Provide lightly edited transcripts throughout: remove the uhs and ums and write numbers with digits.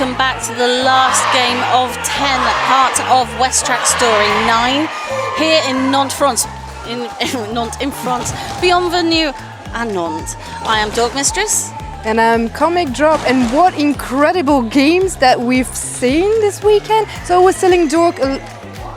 welcome back to the last game of 10, part of West Track Story 9, here in Nantes, France, in France, bienvenue à Nantes. I am Dork Mistress. And I'm Comic Drop, and what incredible games that we've seen this weekend. So I was telling Dork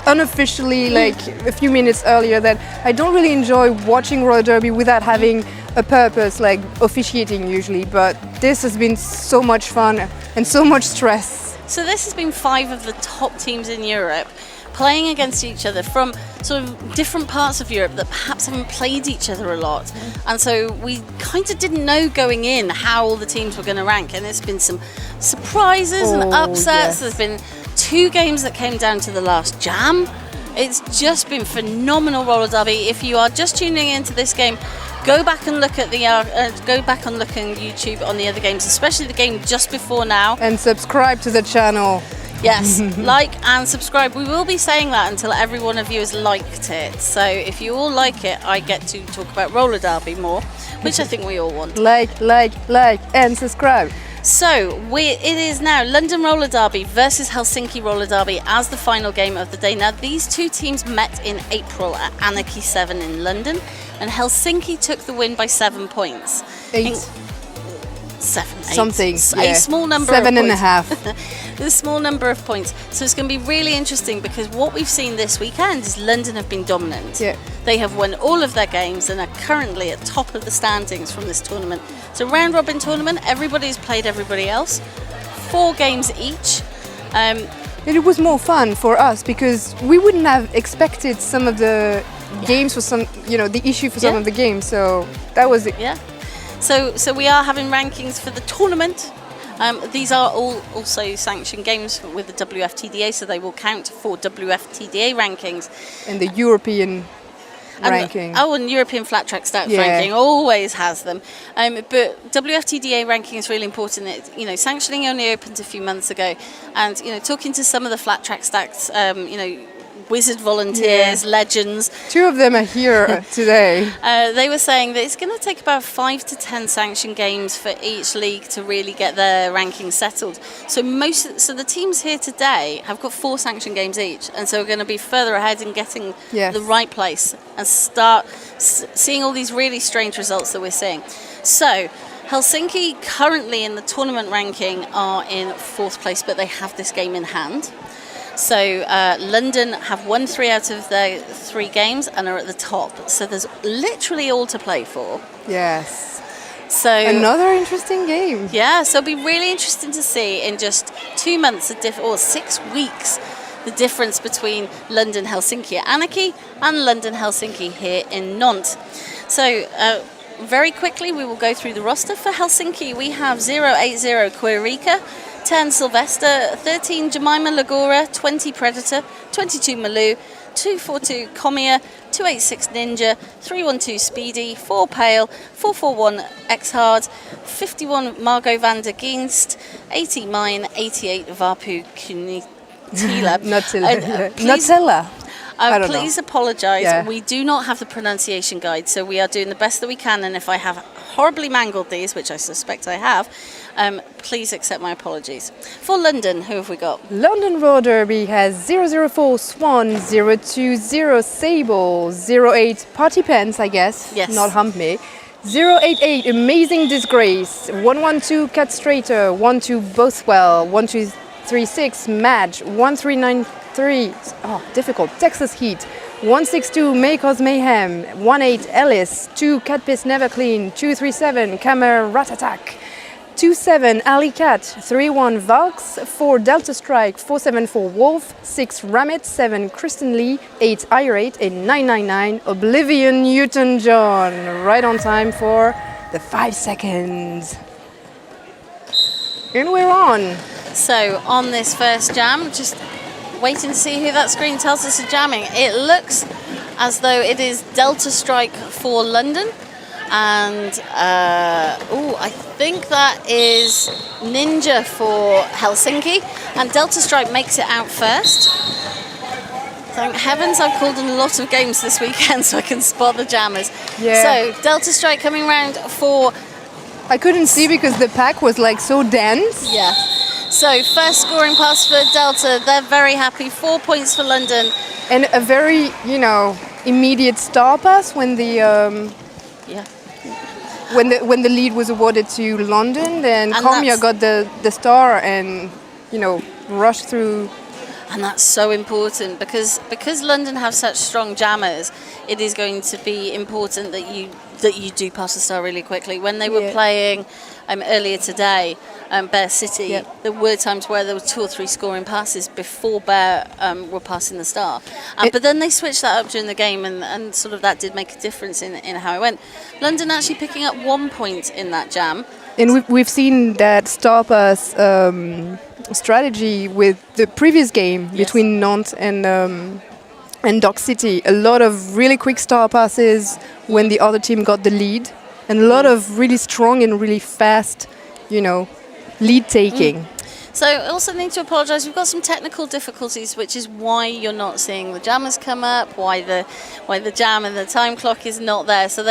unofficially, like a few minutes earlier, that I don't really enjoy watching roller derby without having a purpose, like officiating usually, but this has been so much fun and so much stress. So this has been 5 of the top teams in Europe playing against each other from sort of different parts of Europe that perhaps haven't played each other a lot. And so we kind of didn't know going in how all the teams were going to rank, and there's been some surprises and upsets. Yes. There's been 2 games that came down to the last jam. It's just been phenomenal roller derby. If you are just tuning into this game, go back and look at the look on YouTube on the other games, especially the game just before now. And subscribe to the channel. Yes, like and subscribe. We will be saying that until every one of you has liked it. So if you all like it, I get to talk about roller derby more, which I think we all want. Like, and subscribe. So it is now London Roller Derby versus Helsinki Roller Derby as the final game of the day. Now these 2 teams met in April at Anarchy 7 in London, and Helsinki took the win by 7 points. 8. 7, 8. Something. Yeah. A small number 7 of and points. a half. A small number of points. So it's going to be really interesting because what we've seen this weekend is London have been dominant. Yeah. They have won all of their games and are currently at top of the standings from this tournament. It's a round robin tournament. Everybody's played everybody else. 4 games each. And it was more fun for us because we wouldn't have expected some of the games for some, the issue for some of the games. So that was it. Yeah. So we are having rankings for the tournament. These are all also sanctioned games with the WFTDA, so they will count for WFTDA rankings. And the European ranking. And European Flat Track Stats ranking always has them. But WFTDA ranking is really important. Sanctioning only opened a few months ago, and talking to some of the Flat Track Stats, wizard volunteers, legends. 2 of them are here today. They were saying that it's going to take about 5 to 10 sanction games for each league to really get their rankings settled. So the teams here today have got 4 sanction games each, and so we're going to be further ahead in getting the right place and start seeing all these really strange results that we're seeing. So Helsinki currently in the tournament ranking are in 4th place, but they have this game in hand. So London have won 3 out of their 3 games and are at the top. So there's literally all to play for. Yes. So another interesting game. Yeah, so it'll be really interesting to see in just 2 months, or 6 weeks, the difference between London Helsinki at Anarchy and London Helsinki here in Nantes. So very quickly we will go through the roster. For Helsinki we have 080 Quirica, 10 Sylvester, 13 Jemima Lagora, 20 Predator, 22 Malou, 242 Comia, 286 Ninja, 312 Speedy, 4 Pale, 441 X-Hard, 51 Margot van der Ginst, 80 Mine, 88 Vapu Kunitila. Nutella. Please apologise. Yeah. We do not have the pronunciation guide, so we are doing the best that we can, and if I have horribly mangled these, which I suspect I have, please accept my apologies. For London, who have we got? London Roller Derby has 004 Swan, 020 Sable, 08 Party Pants, I guess, not Hump Me, 088 Amazing Disgrace, 112 Cat Strater, 12 Bothwell, 1236 Madge, 1393 difficult Texas Heat, 162 May Cause Mayhem, 18 Ellis, 2 Cat Piss Never Clean, 237 Camera Rat Attack, 27 Alley Cat, 31 Valks, 4 Delta Strike, 474 Wolf, 6 Ramit, 7 Kristen Lee, 8 Irate, and 999 Oblivion Newton John. Right on time for the 5 seconds. And we're on. So on this first jam, just waiting to see who that screen tells us is jamming. It looks as though it is Delta Strike for London, and I think that is Ninja for Helsinki, and Delta Strike makes it out first. Thank heavens I've called in a lot of games this weekend so I can spot the jammers. Yeah. So Delta Strike coming round for... I couldn't see because the pack was like so dense. Yeah. So first scoring pass for Delta. They're very happy. 4 points for London. And a very, immediate star pass when the when the lead was awarded to London. Then Kamia got the star and rushed through. And that's so important because London have such strong jammers. It is going to be important that you do pass the star really quickly. When they were playing earlier today, Bear City, there were times where there were 2 or 3 scoring passes before Bear were passing the star. But then they switched that up during the game, and sort of that did make a difference in how it went. London actually picking up 1 point in that jam. And we've seen that star pass strategy with the previous game between Nantes and Dock City. A lot of really quick star passes when the other team got the lead, and a lot of really strong and really fast, lead taking. So I also need to apologise. We've got some technical difficulties, which is why you're not seeing the jammers come up, why the jam and the time clock is not there. So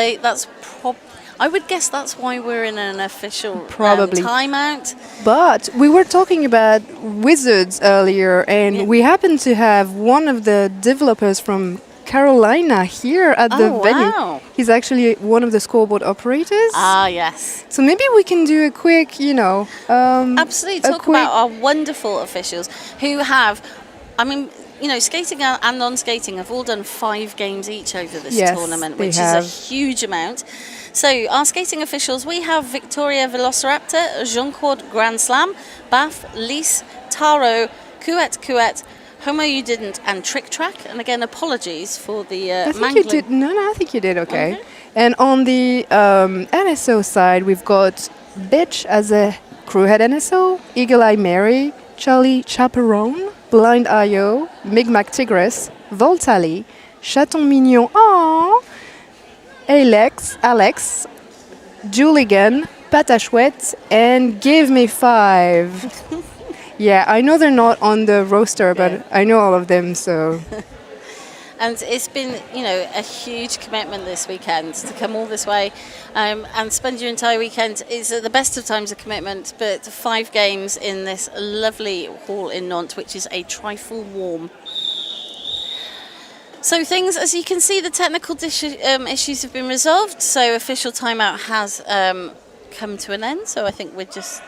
I would guess that's why we're in an official timeout. But we were talking about Wizards earlier, and we happen to have one of the developers from Carolina here at the venue. Wow. He's actually one of the scoreboard operators. Ah, yes. So maybe we can do a quick, absolutely talk about our wonderful officials who have, skating and non-skating have all done 5 games each over this tournament, which is a huge amount. So our skating officials, we have Victoria Velociraptor, Jean-Claude Grand Slam, Bath, Lise, Taro, Kuet, Homo You Didn't, and Trick Track. And again, apologies for the I think you did. No, I think you did okay. And on the NSO side, we've got Bitch as a crewhead NSO, Eagle Eye Mary, Charlie Chaperone, Blind Io, Migmac Tigress, Voltali, Chaton Mignon, Alex, Juligan, Patachouette, and Give Me 5. Yeah, I know they're not on the roster, but I know all of them, so... And it's been, a huge commitment this weekend to come all this way and spend your entire weekend. It's at the best of times a commitment, but 5 games in this lovely hall in Nantes, which is a trifle warm. So things, as you can see, the technical issues have been resolved. So official timeout has come to an end. So I think we're just...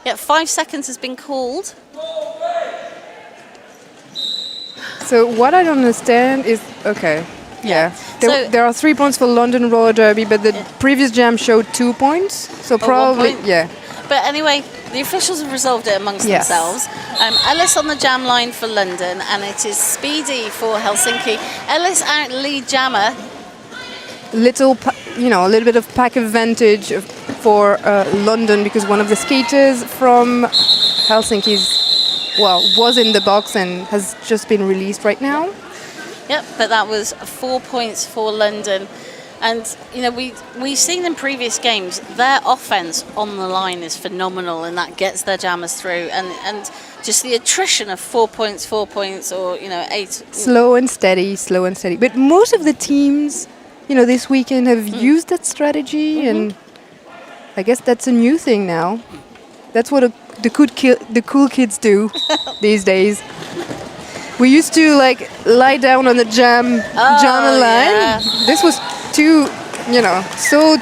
5 seconds has been called. So what I don't understand is... Okay. Yeah. There are 3 points for London Roller Derby, but the previous jam showed 2 points. So probably... 1 point. But anyway, the officials have resolved it amongst themselves. Ellis on the jam line for London, and it is Speedy for Helsinki. Ellis out lead jammer. A little bit of pack advantage for London, because one of the skaters from Helsinki was in the box and has just been released right now. Yep, but that was 4 points for London. And, we've seen in previous games, their offense on the line is phenomenal, and that gets their jammers through. And just the attrition of 4 points, or, 8. Slow and steady. But most of the teams, this weekend have used that strategy, and I guess that's a new thing now. That's what the cool kids do these days. We used to lie down on the jam line. Yeah. This was so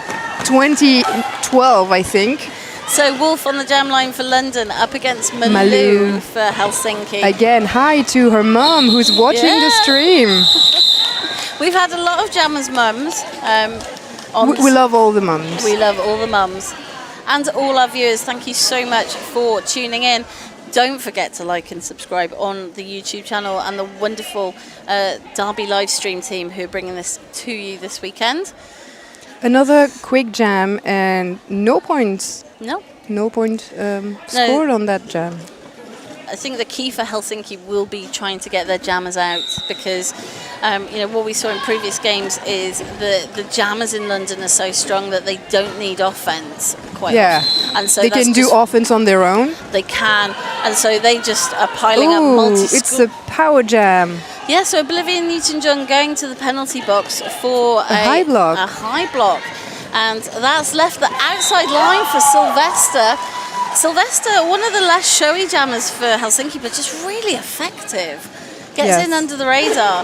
2012, I think. So Wolf on the jam line for London up against Malou for Helsinki. Again, hi to her mum who's watching the stream. We've had a lot of jammers' mums. We love all the mums. We love all the mums. And all our viewers, thank you so much for tuning in. Don't forget to like and subscribe on the YouTube channel, and the wonderful Derby live stream team who are bringing this to you this weekend. Another quick jam and no points. No point scored on that jam. I think the key for Helsinki will be trying to get their jammers out, because what we saw in previous games is the jammers in London are so strong that they don't need offense quite. And so they can do offense on their own. They can, and so they just are piling up multi-score. It's a power jam. Yeah, so Oblivion Newton-John going to the penalty box for a high block. And that's left the outside line for Sylvester. Sylvester, one of the less showy jammers for Helsinki, but just really effective. Gets in under the radar.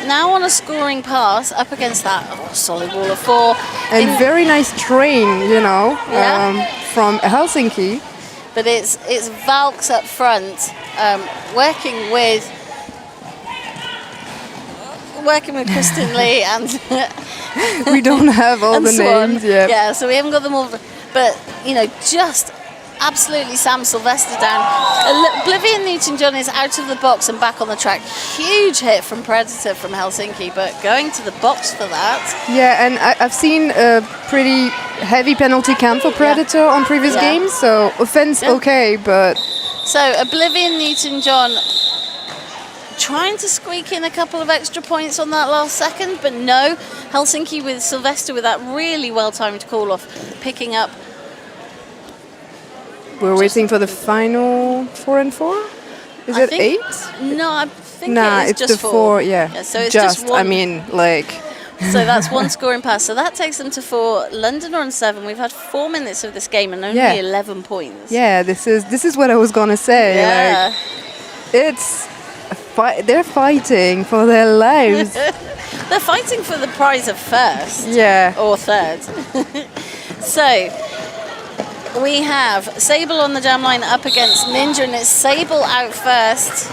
Now on a scoring pass up against that solid wall of 4. And very nice train, from Helsinki. But it's Valks up front, working with Kristen Lee and we don't have all the names yet. Yeah, so we haven't got them all. But just absolutely Sam Sylvester down. Oblivion Newton-John is out of the box and back on the track. Huge hit from Predator from Helsinki, but going to the box for that. Yeah, and I've seen a pretty heavy penalty count for Predator on previous games, so offense okay, but... So Oblivion Newton-John trying to squeak in a couple of extra points on that last second, but no. Helsinki with Sylvester with that really well-timed call-off, picking up. We're waiting for the final 4 and 4? Is it 8? No, I think it's just the 4. Yeah. So it's just one. I mean, like. So that's one scoring pass. So that takes them to 4. London are on 7. We've had 4 minutes of this game and only 11 points. Yeah, this is what I was gonna say. Yeah. Like, they're fighting for their lives. They're fighting for the prize of first. Yeah. Or third. So. We have Sable on the jam line up against Ninja, and it's Sable out first.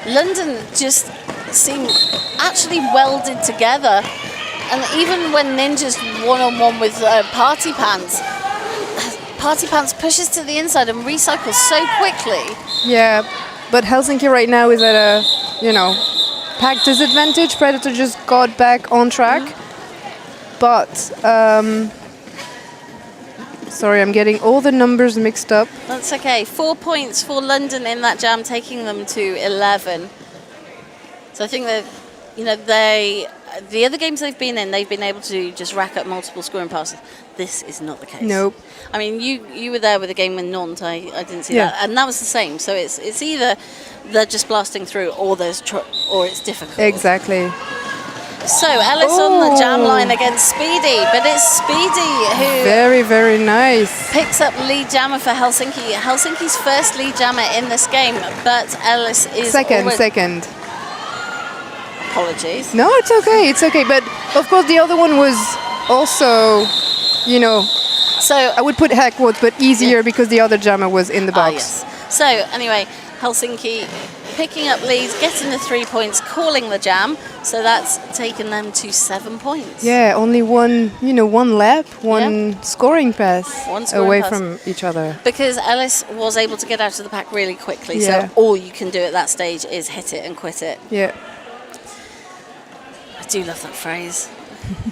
London just seem actually welded together, and even when Ninja's one-on-one with Party Pants pushes to the inside and recycles so quickly. Yeah, but Helsinki right now is at a, pack disadvantage. Predator just got back on track, but... Sorry, I'm getting all the numbers mixed up. That's okay. 4 points for London in that jam, taking them to 11. So I think that, the other games they've been in, they've been able to just rack up multiple scoring passes. This is not the case. Nope. I mean, you were there with the game with Nantes. I didn't see that, and that was the same. So it's either they're just blasting through, or or it's difficult. Exactly. So Ellis on the jam line against Speedy, but it's Speedy who very, very nice picks up lead jammer for Helsinki. Helsinki's first lead jammer in this game, but Ellis is second. Apologies. No, it's okay. But of course, the other one was also, So I would put hack quotes, but easier because the other jammer was in the box. Yes. So anyway, Helsinki picking up leads, getting the 3 points, calling the jam. So that's taken them to 7 points. Yeah, only one lap, scoring pass away from each other. Because Ellis was able to get out of the pack really quickly. So all you can do at that stage is hit it and quit it. Yeah. I do love that phrase.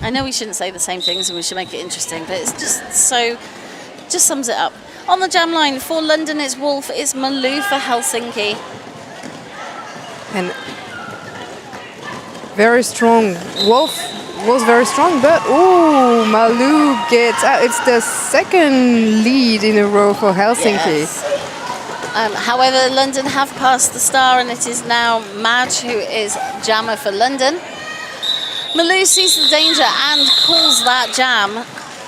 I know we shouldn't say the same things and we should make it interesting, but it's just sums it up. On the jam line for London, it's Wolf, it's Malou for Helsinki. And very strong. Wolf was very strong, but Malou gets out. It's the second lead in a row for Helsinki. Yes. However, London have passed the star, and it is now Madge who is jammer for London. Malou sees the danger and calls that jam.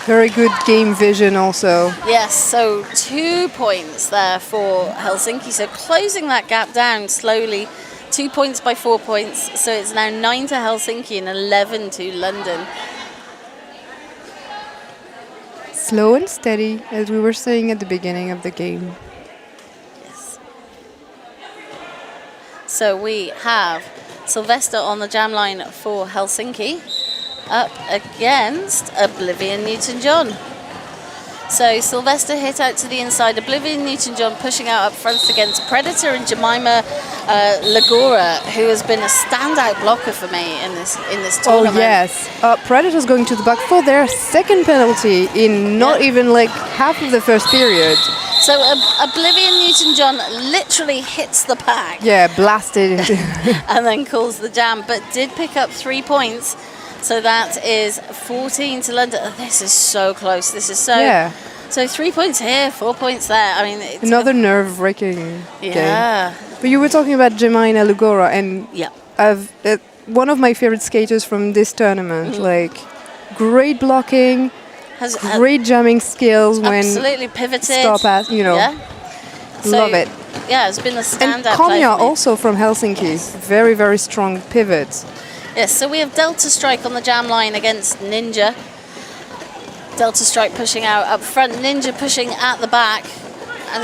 Very good game vision also. Yes, so 2 points there for Helsinki. So closing that gap down slowly. 2 points by 4 points. So it's now 9 to Helsinki and 11 to London. Slow and steady, as we were saying at the beginning of the game. Yes. So we have Sylvester on the jam line for Helsinki, up against Oblivion Newton-John. So Sylvester hit out to the inside. Oblivion Newton-John pushing out up front against Predator and Jemima Lagora, who has been a standout blocker for me in this tournament. Oh yes, Predator's going to the back for their second penalty in not even like half of the first period. So Oblivion Newton-John literally hits the pack. Yeah, blasted into and then calls the jam, but did pick up 3 points. So that is 14 to London. Oh, this is so close. This is so... Yeah. So 3 points here, 4 points there. I mean, it's another nerve-wracking game. Yeah. But you were talking about Jemima Lugora, and one of my favorite skaters from this tournament. Like, great blocking, has great jamming skills when absolutely pivoted. Star pass, Yeah. Love it. Yeah, it's been a standout. And Kamia also from Helsinki, very, very strong pivot. Yes, so we have Delta Strike on the jam line against Ninja. Delta Strike pushing out up front, Ninja pushing at the back, and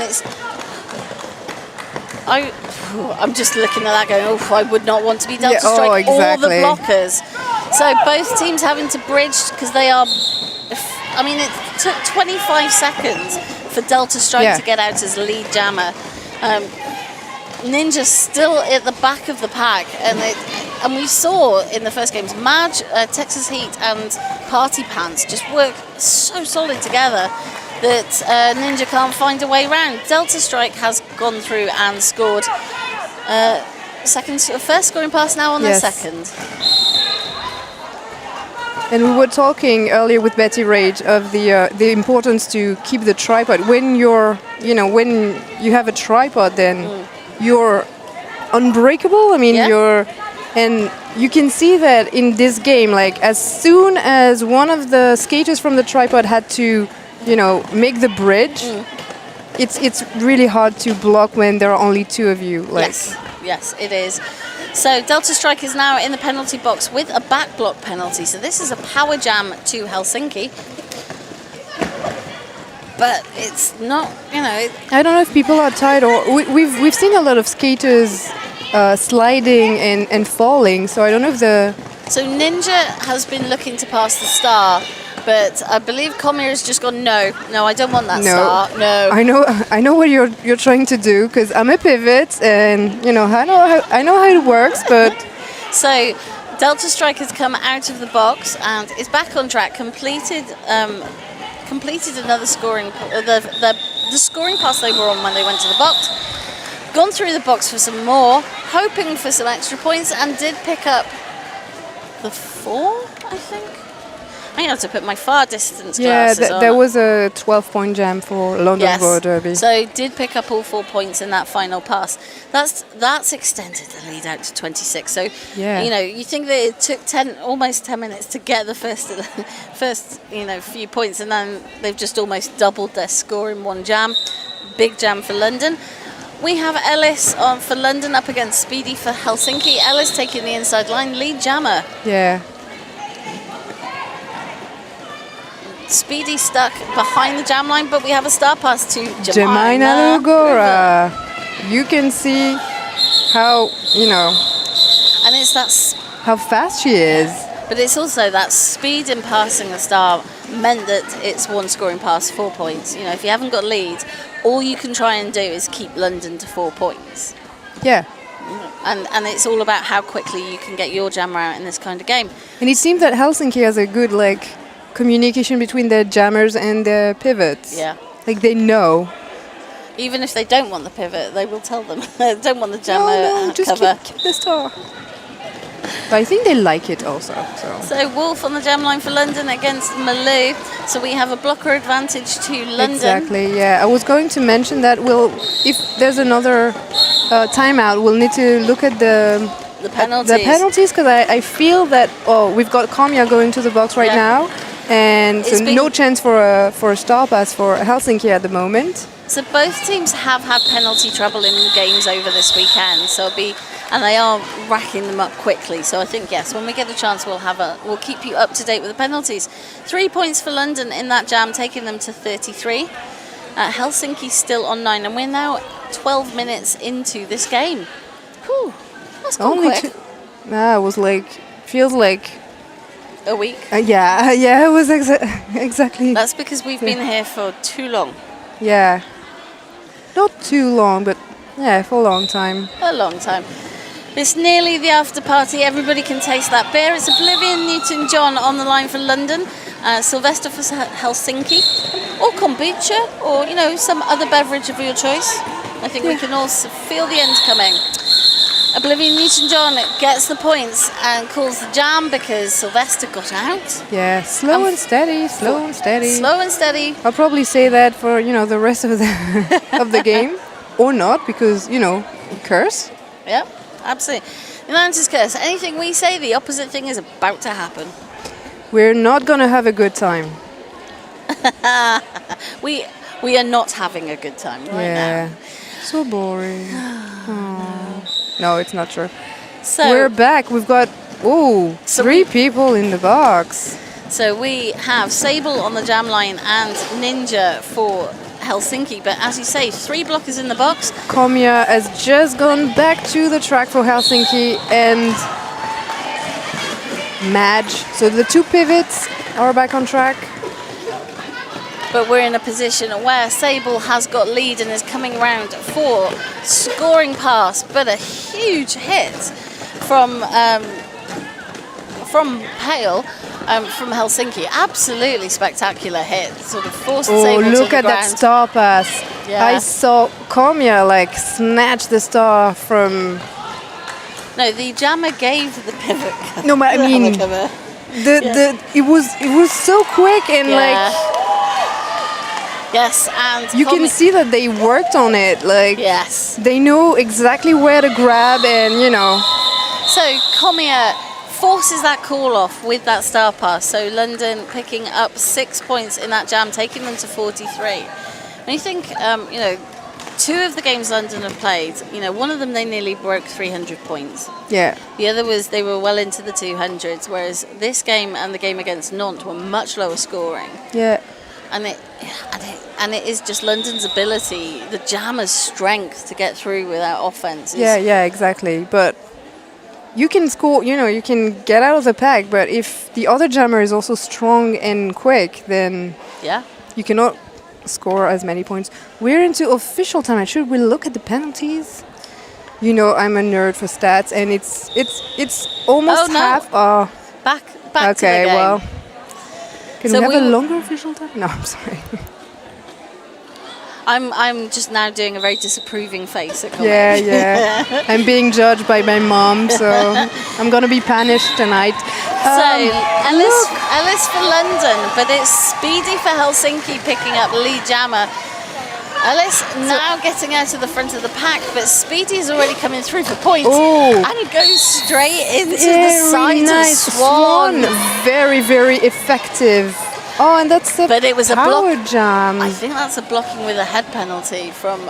I'm just looking at that going, I would not want to be Delta Strike or the blockers. So both teams having to bridge because they are, it took 25 seconds for Delta Strike to get out as lead jammer. Ninja's still at the back of the pack, and we saw in the first games, Madge, Texas Heat and Party Pants just work so solid together that Ninja can't find a way around. Delta Strike has gone through and scored first scoring pass now on their second. And we were talking earlier with Betty Rage of the importance to keep the tripod. When when you have a tripod, then you're unbreakable. And you can see that in this game, like as soon as one of the skaters from the tripod had to, make the bridge, it's really hard to block when there are only two of you. Yes, it is. So Delta Strike is now in the penalty box with a back block penalty. So this is a power jam to Helsinki. But it's not, I don't know if people are tired or we've seen a lot of skaters sliding and falling. So I don't know if So Ninja has been looking to pass the star, but I believe Komir has just gone, no, I don't want that star. No. I know what you're trying to do because I'm a pivot and I know how it works, but so Delta Strike has come out of the box and is back on track. Completed another scoring the scoring pass they were on when they went to the box. Gone through the box for some more, hoping for some extra points, and did pick up the 4, I think. I have to put my far distance glasses on. There was a 12-point jam for London Roller Derby. So did pick up all 4 points in that final pass. That's extended the lead out to 26. So you think that it took almost 10 minutes to get the first few points, and then they've just almost doubled their score in one jam. Big jam for London. We have Ellis for London up against Speedy for Helsinki. Ellis taking the inside line, lead jammer. Yeah. Speedy stuck behind the jam line, but we have a star pass to Jemina Lugora. You can see how, and it's how fast she is. But it's also that speed in passing the star meant that it's one scoring pass, 4 points. If you haven't got lead, all you can try and do is keep London to 4 points. Yeah. And it's all about how quickly you can get your jammer out in this kind of game. And it seems that Helsinki has a good communication between the jammers and the pivots. Yeah. They know. Even if they don't want the pivot, they will tell them. They don't want the jammer just cover. keep the star. But I think they like it also. So Wolf on the jam line for London against Malou. So we have a blocker advantage to London. Exactly, yeah. I was going to mention that if there's another timeout, we'll need to look at the penalties because I feel that we've got Kamia going to the box right now. And so no chance for a star pass for Helsinki at the moment. So both teams have had penalty trouble in games over this weekend. And they are racking them up quickly. So I think when we get a chance, we'll keep you up to date with the penalties. 3 points for London in that jam, taking them to 33. Helsinki still on 9, and we're now 12 minutes into this game. Whew, that's gone quick. It was feels like a week. It was exactly. That's because we've been here for too long. Yeah, not too long, but for a long time. A long time. It's nearly the after party. Everybody can taste that beer. It's Oblivion Newton-John on the line for London. Sylvester for Helsinki. Or kombucha. Or, some other beverage of your choice. I think we can all feel the end coming. Oblivion Newton-John gets the points and calls the jam because Sylvester got out. Yeah, slow and steady. Slow and steady. I'll probably say that for, the rest of the game. Or not, because, curse. Yep. Absolutely. The Nantes curse. Anything we say, the opposite thing is about to happen. We're not going to have a good time. We are not having a good time right now. So boring. No, it's not true. So we're back. We've got three people in the box. So we have Sable on the jam line and Ninja for Helsinki. But as you say, 3 blockers in the box. Komia has just gone back to the track for Helsinki, and Madge. So the 2 pivots are back on track. But we're in a position where Sable has got lead and is coming round for scoring pass, but a huge hit from Pale from Helsinki. Absolutely spectacular hit. Sort of forced Sable to the look at ground. that star pass. Yeah. I saw Komia like snatch the star from... No, the jammer gave the pivot. No, but I mean, it was so quick and like... Yes, and you can see that they worked on it. Like, yes, they know exactly where to grab, and you know. So Komia forces that call off with that star pass. So London picking up 6 points in that jam, taking them to 43. When you think, 2 of the games London have played, one of them they nearly broke 300 points. Yeah. The other was they were well into the 200s, whereas this game and the game against Nantes were much lower scoring. Yeah. And it is just London's ability, the jammer's strength to get through without offense. Yeah, exactly. But you can score, you can get out of the pack, but if the other jammer is also strong and quick, then you cannot score as many points. We're into official time. Should we look at the penalties? I'm a nerd for stats, and it's almost half. Back to the game. Well. Can we have a longer official time? No, I'm sorry. I'm just now doing a very disapproving face at comment. Yeah. I'm being judged by my mom, so I'm gonna be punished tonight. So Ellis for London, but it's Speedy for Helsinki picking up lead jammer. Ellis now getting out of the front of the pack, but Speedy is already coming through for points and goes straight into the side of Swan. Very, very effective. Oh, and that's a power jam. I think that's a blocking with a head penalty from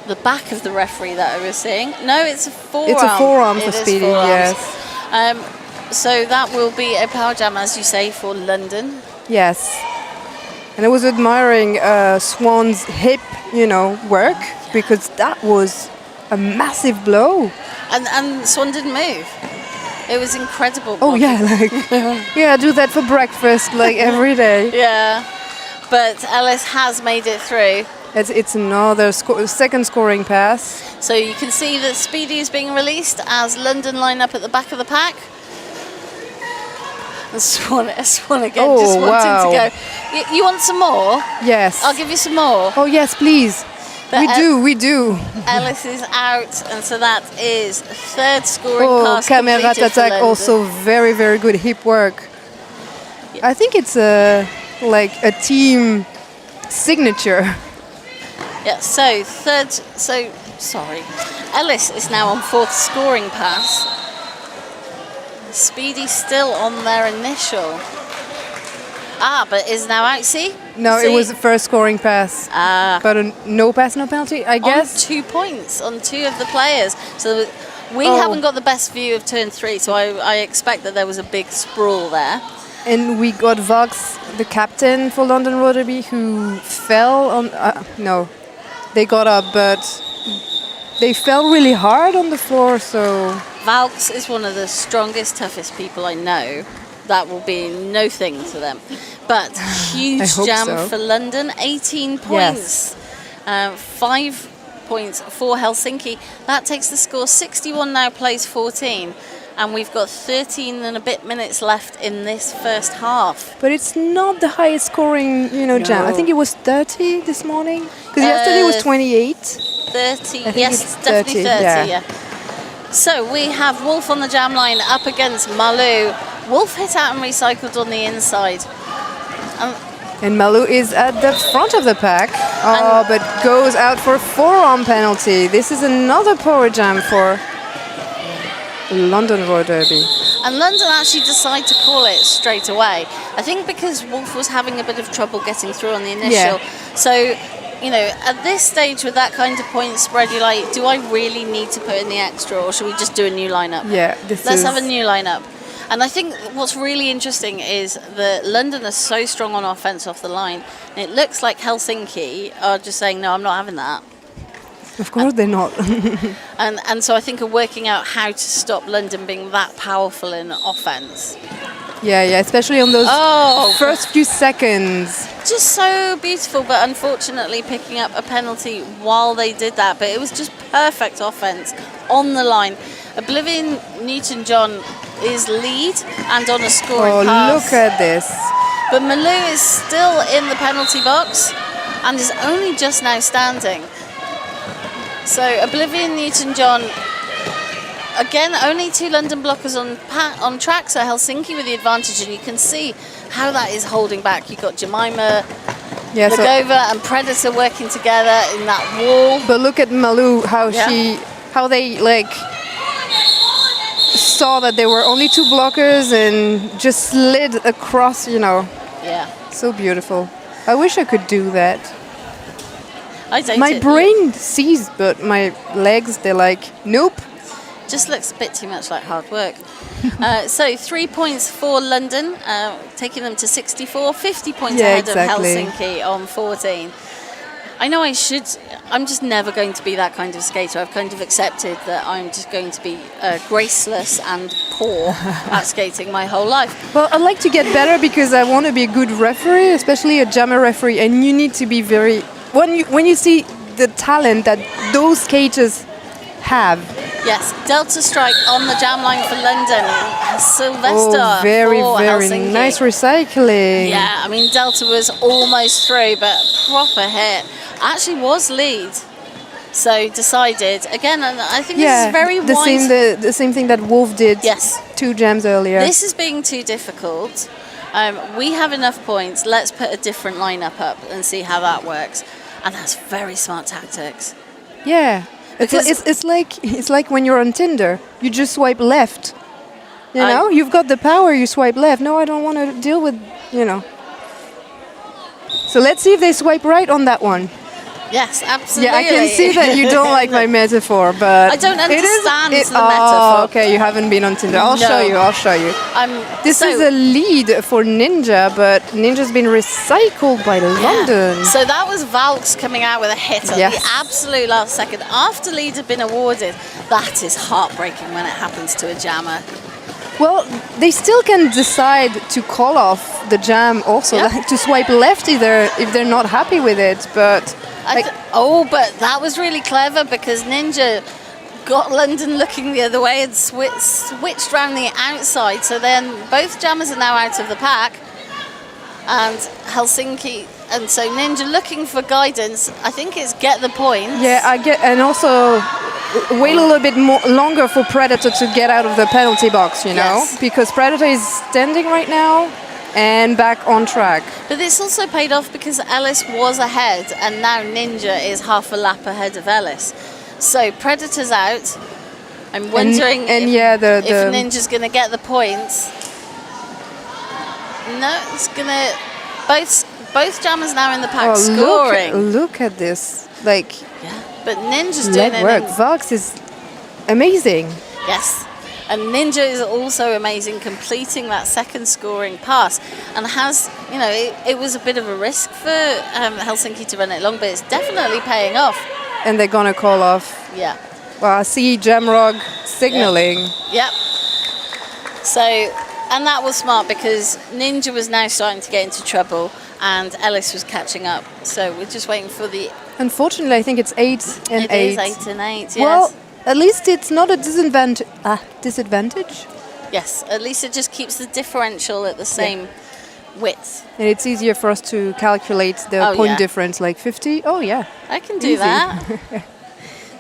the back of the referee that I was seeing. No, it's a forearm. It's a forearm for Speedy, yes. So that will be a power jam, as you say, for London. Yes. And I was admiring Swan's hip, work, because that was a massive blow. And Swan didn't move. It was incredible. Oh, yeah, I do that for breakfast, every day. Yeah, but Ellis has made it through. It's another second scoring pass. So you can see that Speedy is being released as London line up at the back of the pack. And Swan again, just wanting to go. You want some more? Yes. I'll give you some more. Oh, yes, please. But we do. Ellis is out, and so that is third scoring pass. Camerat attack, also very, very good hip work. Yeah. I think it's a team signature. Yeah, sorry. Ellis is now on fourth scoring pass. Speedy still on their initial. But is now out, see? No, it was the first scoring pass. But no pass, no penalty, I guess. On 2 points on 2 of the players. So we haven't got the best view of turn 3, so I expect that there was a big sprawl there. And we got Vox, the captain for London Roller Derby, who fell on... no, they got up, but they fell really hard on the floor, so... Valks is one of the strongest, toughest people I know. That will be no thing to them. But huge jam for London, 18 points. Yes. 5 points for Helsinki. That takes the score 61 now, plays 14. And we've got 13 and a bit minutes left in this first half. But it's not the highest scoring, jam. I think it was 30 this morning. Because yesterday was 28. 30, yes, definitely 30, yeah. So we have Wolf on the jam line up against Malu. Wolf hit out and recycled on the inside. And Malu is at the front of the pack, but goes out for a forearm penalty. This is another power jam for London Roller Derby. And London actually decided to call it straight away. I think because Wolf was having a bit of trouble getting through on the initial. So, you know, at this stage with that kind of point spread, you're like, do I really need to put in the extra, or should we just do a new lineup? Yeah, let's have a new lineup. And I think what's really interesting is that London is so strong on offense off the line. And it looks like Helsinki are just saying, no, I'm not having that. Of course they're not. and so I think are working out how to stop London being that powerful in offense. Yeah, especially on those first few seconds. Just so beautiful, but unfortunately picking up a penalty while they did that. But it was just perfect offense on the line. Oblivion Newton-John is lead and on a scoring pass. Look at this. But Malou is still in the penalty box and is only just now standing. So Oblivion Newton-John, again, only 2 London blockers on track, so Helsinki with the advantage, and you can see how that is holding back. You've got Jemima, Lagova and Predator working together in that wall. But look at Malou, how they like saw that there were only 2 blockers and just slid across, you know. Yeah. So beautiful. I wish I could do that. I don't. My brain sees, but my legs, they're like, nope. Just looks a bit too much like hard work. So 3 points for London, taking them to 64, 50 points ahead of Helsinki on 14. I know I'm just never going to be that kind of skater. I've kind of accepted that I'm just going to be graceless and poor at skating my whole life. Well, I'd like to get better because I want to be a good referee, especially a jammer referee, and you need to be very... When you see the talent that those skaters have. Yes, Delta strike on the jam line for London. Sylvester very for Helsinki. Nice recycling. Yeah, I mean Delta was almost through, but proper hit. Actually was lead. So decided again, and I think this is very wise. The same thing that Wolf did. Yes. 2 jams earlier. This is being too difficult. We have enough points. Let's put a different lineup up and see how that works. And that's very smart tactics. Yeah. It's like when you're on Tinder, you just swipe left. You know, you've got the power, you swipe left. No, I don't want to deal with, you know. So let's see if they swipe right on that one. Yes, absolutely. Yeah, I can see that you don't like my metaphor, but I don't understand the metaphor. Okay, you haven't been on Tinder. I'll show you. This is a lead for Ninja, but Ninja's been recycled by London. So that was Valks coming out with a hit at the absolute last second after lead had been awarded. That is heartbreaking when it happens to a jammer. Well, they still can decide to call off the jam also, to swipe left if they're not happy with it, but... but that was really clever because Ninja got London looking the other way and switched around the outside. So then both jammers are now out of the pack, and Helsinki, and so Ninja looking for guidance. I think it's get the points. Yeah, and also wait a little bit longer for Predator to get out of the penalty box, you know, because Predator is standing right now. And back on track. But this also paid off because Ellis was ahead and now Ninja is half a lap ahead of Ellis. So Predator's out. I'm wondering if Ninja's going to get the points. No, it's going to... Both jammers now in the pack scoring. Look at this. Like... Yeah, but Ninja's doing it. Leg work. Valks is amazing. Yes. And Ninja is also amazing, completing that second scoring pass, and has, you know, it was a bit of a risk for Helsinki to run it long, but it's definitely paying off. And they're gonna call off. Yeah. Well, I see Jamrog signaling. Yep. So, and that was smart because Ninja was now starting to get into trouble, and Ellis was catching up. So we're just waiting for the. Unfortunately, I think it's 8 and 8. It is 8 and 8. Yes. Well. At least it's not a disadvantage. Yes, at least it just keeps the differential at the same width. And it's easier for us to calculate the point difference, like 50. Oh, yeah. I can do that.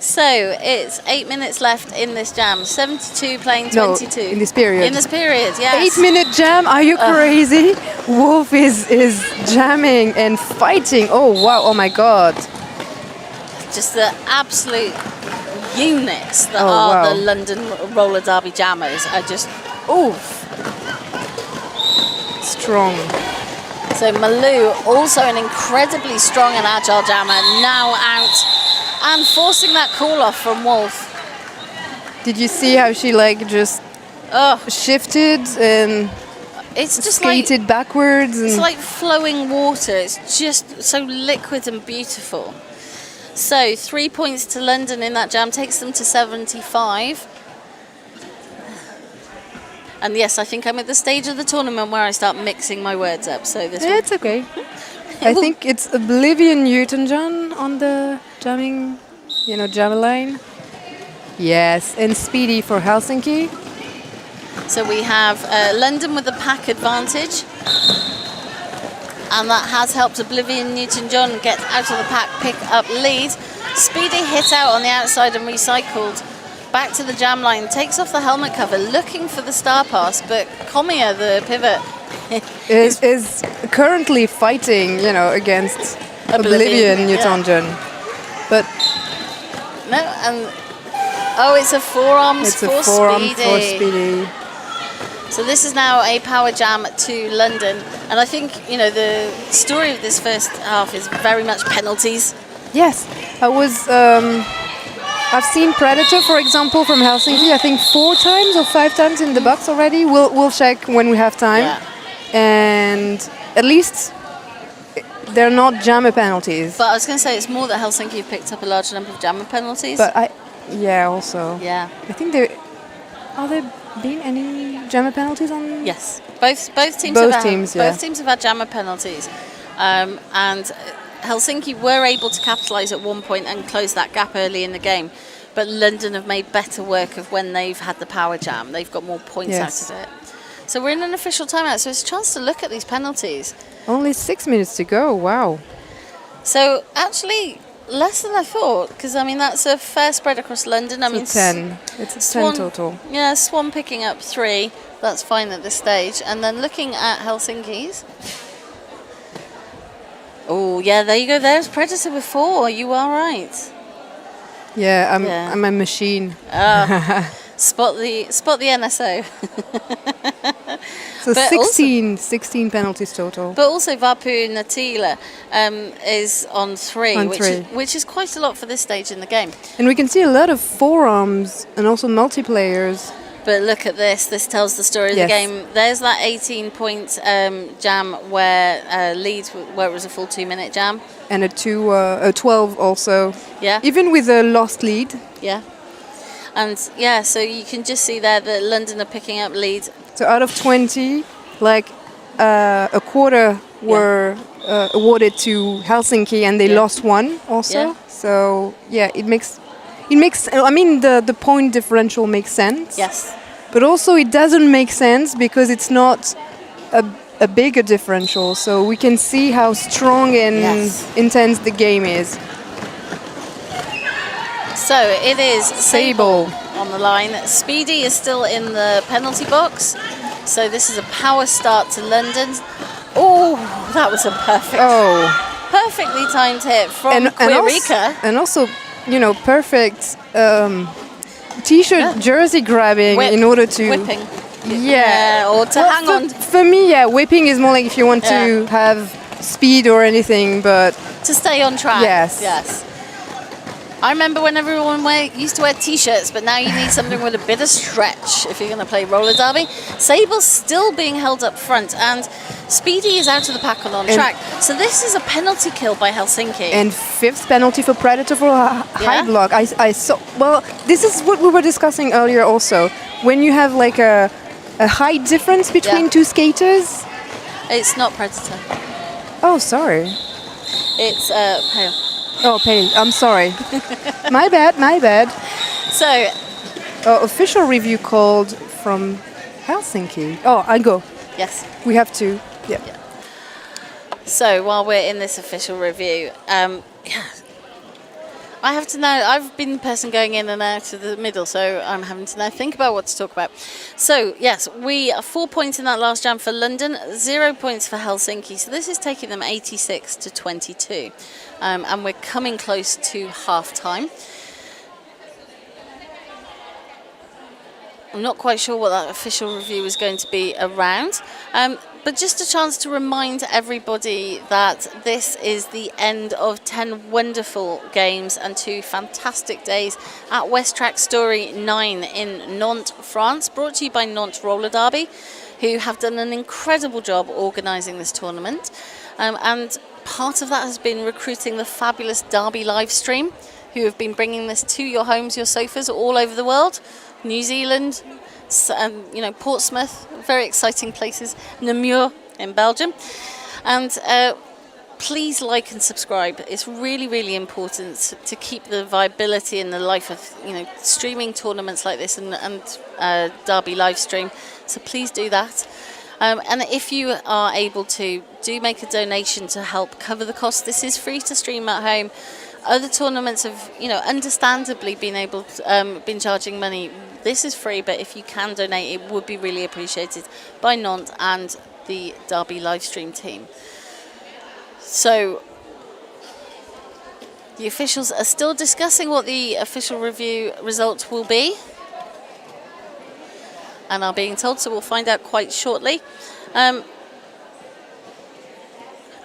So it's 8 minutes left in this jam. 72 playing 22. No, in this period. In this period, yes. 8-minute jam? Are you crazy? Wolf is jamming and fighting. Oh, wow. Oh, my God. Just the absolute units that are the London Roller Derby jammers are just Oh, strong. So Malou, also an incredibly strong and agile jammer, now out and forcing that call off from Wolf. Did you see how she just shifted and it's just skated backwards? It's like flowing water. It's just so liquid and beautiful. So 3 points to London in that jam takes them to 75. And yes, I think I'm at the stage of the tournament where I start mixing my words up. So this it's okay. I think it's Oblivion Newton-John on the jamming, jam line. Yes, and Speedy for Helsinki. So we have London with the pack advantage. And that has helped Oblivion Newton-John get out of the pack, pick up lead. Speedy hit out on the outside and recycled. Back to the jam line, takes off the helmet cover, looking for the star pass, but Komiya, the pivot, is currently fighting, against Oblivion Newton-John. But no, and it's a forearms for Speedy. So this is now a power jam to London, and I think the story of this first half is very much penalties. Yes, I've seen Predator, for example, from Helsinki, I think 4 times or 5 times in the box already. We'll check when we have time. Yeah. And at least they're not jammer penalties. But I was going to say, it's more that Helsinki have picked up a large number of jammer penalties. But also. Yeah. I think are there been any jammer penalties on? Yes. Both teams have had jammer penalties. And Helsinki were able to capitalise at one point and close that gap early in the game, but London have made better work of when they've had the power jam. They've got more points out of it. So we're in an official timeout, so it's a chance to look at these penalties. Only 6 minutes to go, wow. So actually, less than I thought, because that's a fair spread across London. It's 10. It's a 10 total. Yeah, Swan picking up 3. That's fine at this stage. And then looking at Helsinki's. Oh, yeah, there you go. There's Predator with 4. You are right. Yeah, I'm a machine. Spot the NSO. So 16 penalties total. But also Vapu Natila is on 3, which is quite a lot for this stage in the game. And we can see a lot of forearms and also multiplayers. But look at this. This tells the story of the game. There's that 18-point jam where lead, where it was a full 2-minute jam. And a 12 also. Yeah. Even with a lost lead. Yeah. And so you can just see there that London are picking up lead. So out of 20, a quarter were awarded to Helsinki, and they lost 1 also. Yeah. So it makes. The point differential makes sense. Yes. But also it doesn't make sense because it's not a bigger differential. So we can see how strong and intense the game is. So it is Sable on the line. Speedy is still in the penalty box. So this is a power start to London. Oh, that was a perfectly timed hit from Quirika. And also, perfect t-shirt jersey grabbing in order to... Whipping. Yeah. Or to hang on. For me, whipping is more like if you want to have speed or anything, but... To stay on track. Yes. I remember when everyone used to wear t-shirts, but now you need something with a bit of stretch if you're going to play roller derby. Sable's still being held up front, and Speedy is out of the pack and on track. So this is a penalty kill by Helsinki. And 5th penalty for Predator for high block. I saw. Well, this is what we were discussing earlier also. When you have a height difference between 2 skaters. It's not Predator. Oh, sorry. It's Pale. Oh, Pale. I'm sorry. My bad. So, official review called from Helsinki. Oh, I go. Yes. We have to. Yeah. So while we're in this official review, I have to now. I've been the person going in and out of the middle, so I'm having to now think about what to talk about. So yes, we are 4 points in that last jam for London, 0 points for Helsinki. So this is taking them 86 to 22, and we're coming close to half time. I'm not quite sure what that official review is going to be around. But just a chance to remind everybody that this is the end of 10 wonderful games and 2 fantastic days at West Track Story 9 in Nantes, France, brought to you by Nantes Roller Derby, who have done an incredible job organising this tournament. And part of that has been recruiting the fabulous Derby live stream, who have been bringing this to your homes, your sofas, all over the world. New Zealand, Portsmouth, very exciting places, Namur in Belgium. And please like and subscribe. It's really, really important to keep the viability and the life of streaming tournaments like this and Derby live stream. So please do that. And if you are able to, do make a donation to help cover the cost. This is free to stream at home. Other tournaments have, understandably been charging money. This is free, but if you can donate, it would be really appreciated by Nantes and the Derby livestream team. So the officials are still discussing what the official review results will be, and are being told, so we'll find out quite shortly. I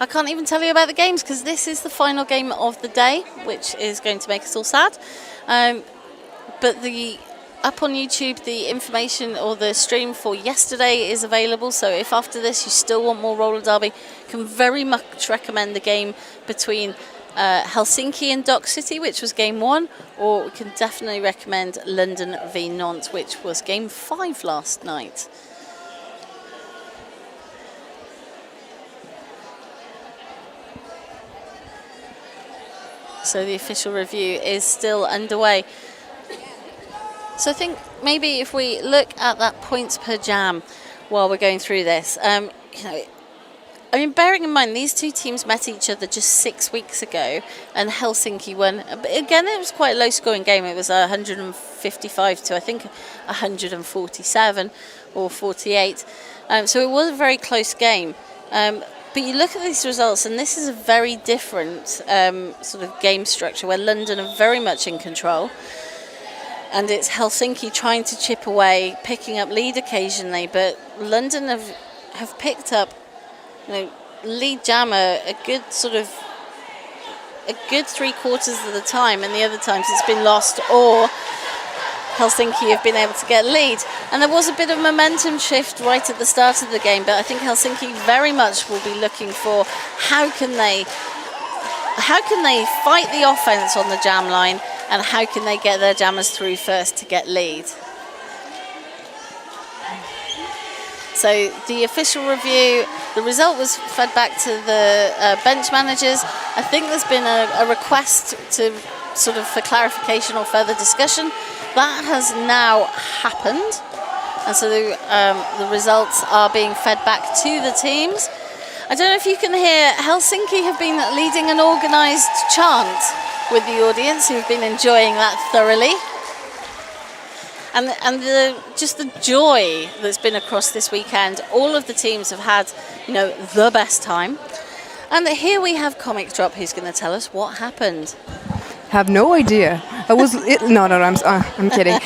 can't even tell you about the games because this is the final game of the day, which is going to make us all sad. But up on YouTube, the information or the stream for yesterday is available. So if after this you still want more roller derby, can very much recommend the game between Helsinki and Dock City, which was game 1, or we can definitely recommend London v Nantes, which was game 5 last night. So the official review is still underway. So I think maybe if we look at that points per jam while we're going through this, bearing in mind these two teams met each other just 6 weeks ago, and Helsinki won. Again, it was quite a low-scoring game. It was 155 to I think 147 or 48. So it was a very close game. But you look at these results, and this is a very different sort of game structure where London are very much in control. And it's Helsinki trying to chip away, picking up lead occasionally. But London have picked up, lead jammer a good 3/4 of the time, and the other times it's been lost, or Helsinki have been able to get lead. And there was a bit of momentum shift right at the start of the game, but I think Helsinki very much will be looking for how can they fight the offense on the jam line, and how can they get their jammers through first to get lead. So the official review, the result was fed back to the bench managers. I think there's been a request for clarification or further discussion. That has now happened, and so the results are being fed back to the teams. I don't know if you can hear, Helsinki have been leading an organised chant with the audience, who've been enjoying that thoroughly. And just the joy that's been across this weekend. All of the teams have had, the best time. And here we have Comic Drop, who's going to tell us what happened. Have no idea. I'm kidding.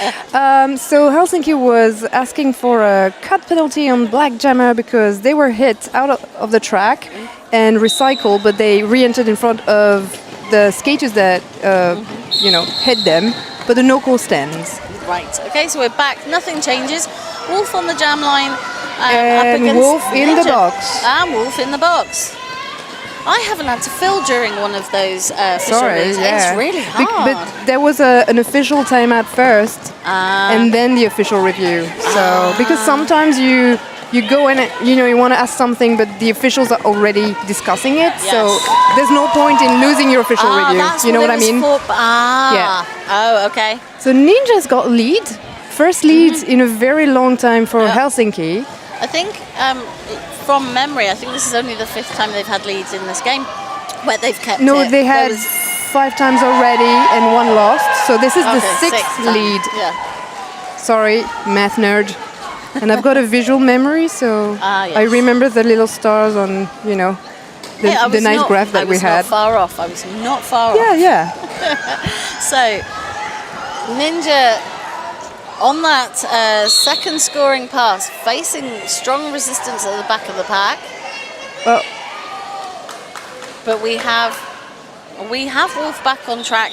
So Helsinki was asking for a cut penalty on Black Jammer because they were hit out of the track and recycled, but they re-entered in front of the skaters that hit them, but the no-call stands. Right. Okay. So we're back. Nothing changes. Wolf on the jam line. And up Wolf in the box. And Wolf in the box. I haven't had to fill during one of those official reads. Yeah. It's really hard. But there was an official timeout first, and then the official review. So because sometimes you go in, you want to ask something, but the officials are already discussing it. Yes. So there's no point in losing your official review. You know what I mean? Yeah. Oh, okay. So Ninja's got lead. First lead in a very long time for Helsinki. I think from memory, I think this is only the 5th time they've had leads in this game where they've kept it. No, they had 5 times already and 1 lost. So this is the 6th lead. Yeah. Sorry, math nerd. And I've got a visual memory, so yes. I remember the little stars on, the nice graph that we had. I was not far off. Yeah. So, Ninja on that second scoring pass, facing strong resistance at the back of the pack. Well, but we have Wolf back on track.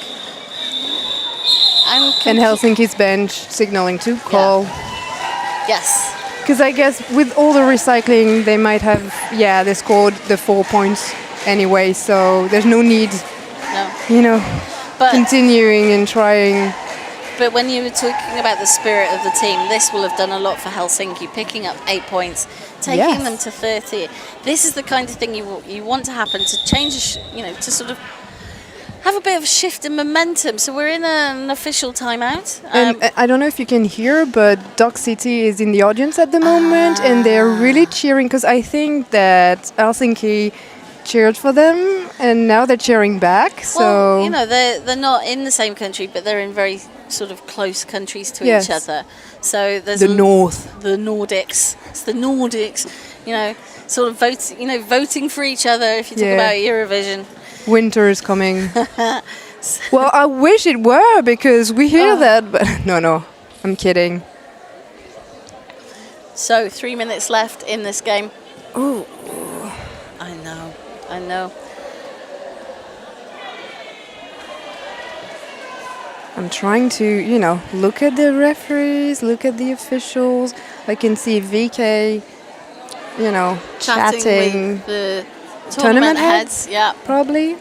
And Helsinki's bench signaling to call. Yeah. Yes. Because I guess with all the recycling, they might have, they scored the 4 points anyway, so there's no need, continuing and trying. But when you were talking about the spirit of the team, this will have done a lot for Helsinki, picking up 8 points, taking them to 30. This is the kind of thing you want to happen, to change, to sort of have a bit of a shift in momentum. So we're in an official timeout. And I don't know if you can hear, but Dock City is in the audience at the moment, and they're really cheering, because I think that Helsinki cheered for them, and now they're cheering back. So well, they're not in the same country, but they're in very sort of close countries to each other. So there's the North, the Nordics. It's the Nordics. Sort of voting for each other. If you talk about Eurovision. Winter is coming. Well, I wish it were, because we hear that, but no, I'm kidding. So 3 minutes left in this game. Ooh. I know. I'm trying to, look at the referees, look at the officials. I can see VK, chatting with the tournament heads. Yeah, probably.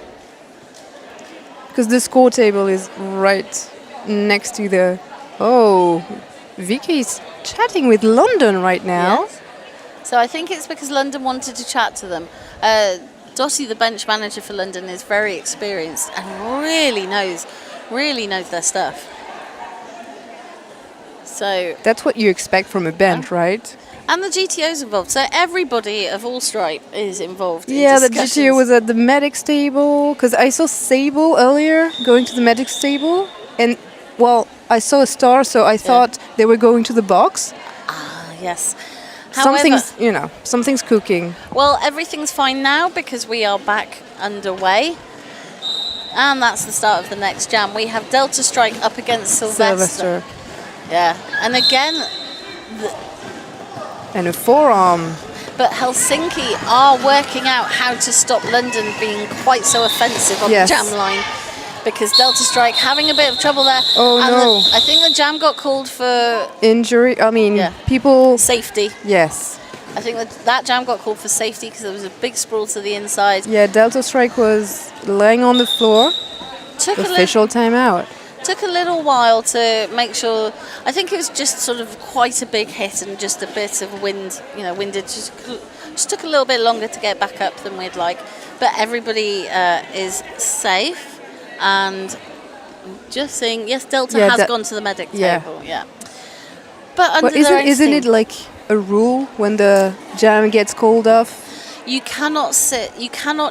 Because the score table is right next to the... Oh, VK is chatting with London right now. Yes. So I think it's because London wanted to chat to them. Dottie, the bench manager for London, is very experienced and really knows their stuff. So that's what you expect from a bench, right? And the GTO's involved, so everybody of all stripe is involved. Yeah, the GTO was at the medic stable, because I saw Sable earlier going to the medic stable, and I saw a star, so I thought they were going to the box. Ah, yes. Something's cooking. Well, everything's fine now because we are back underway. And that's the start of the next jam. We have Delta Strike up against Sylvester. Yeah. And again... And a forearm. But Helsinki are working out how to stop London being quite so offensive on the jam line. Because Delta Strike having a bit of trouble there. Oh, and no. I think the jam got called for... Injury? I mean, people... Safety. Yes. I think that jam got called for safety because there was a big sprawl to the inside. Yeah, Delta Strike was laying on the floor. Official timeout. Took a little while to make sure. I think it was just sort of quite a big hit and just a bit of wind. Winded. Just took a little bit longer to get back up than we'd like. But everybody is safe. And just saying, yes, Delta has gone to the medic table. Yeah. But isn't it like a rule when the jam gets called off? You cannot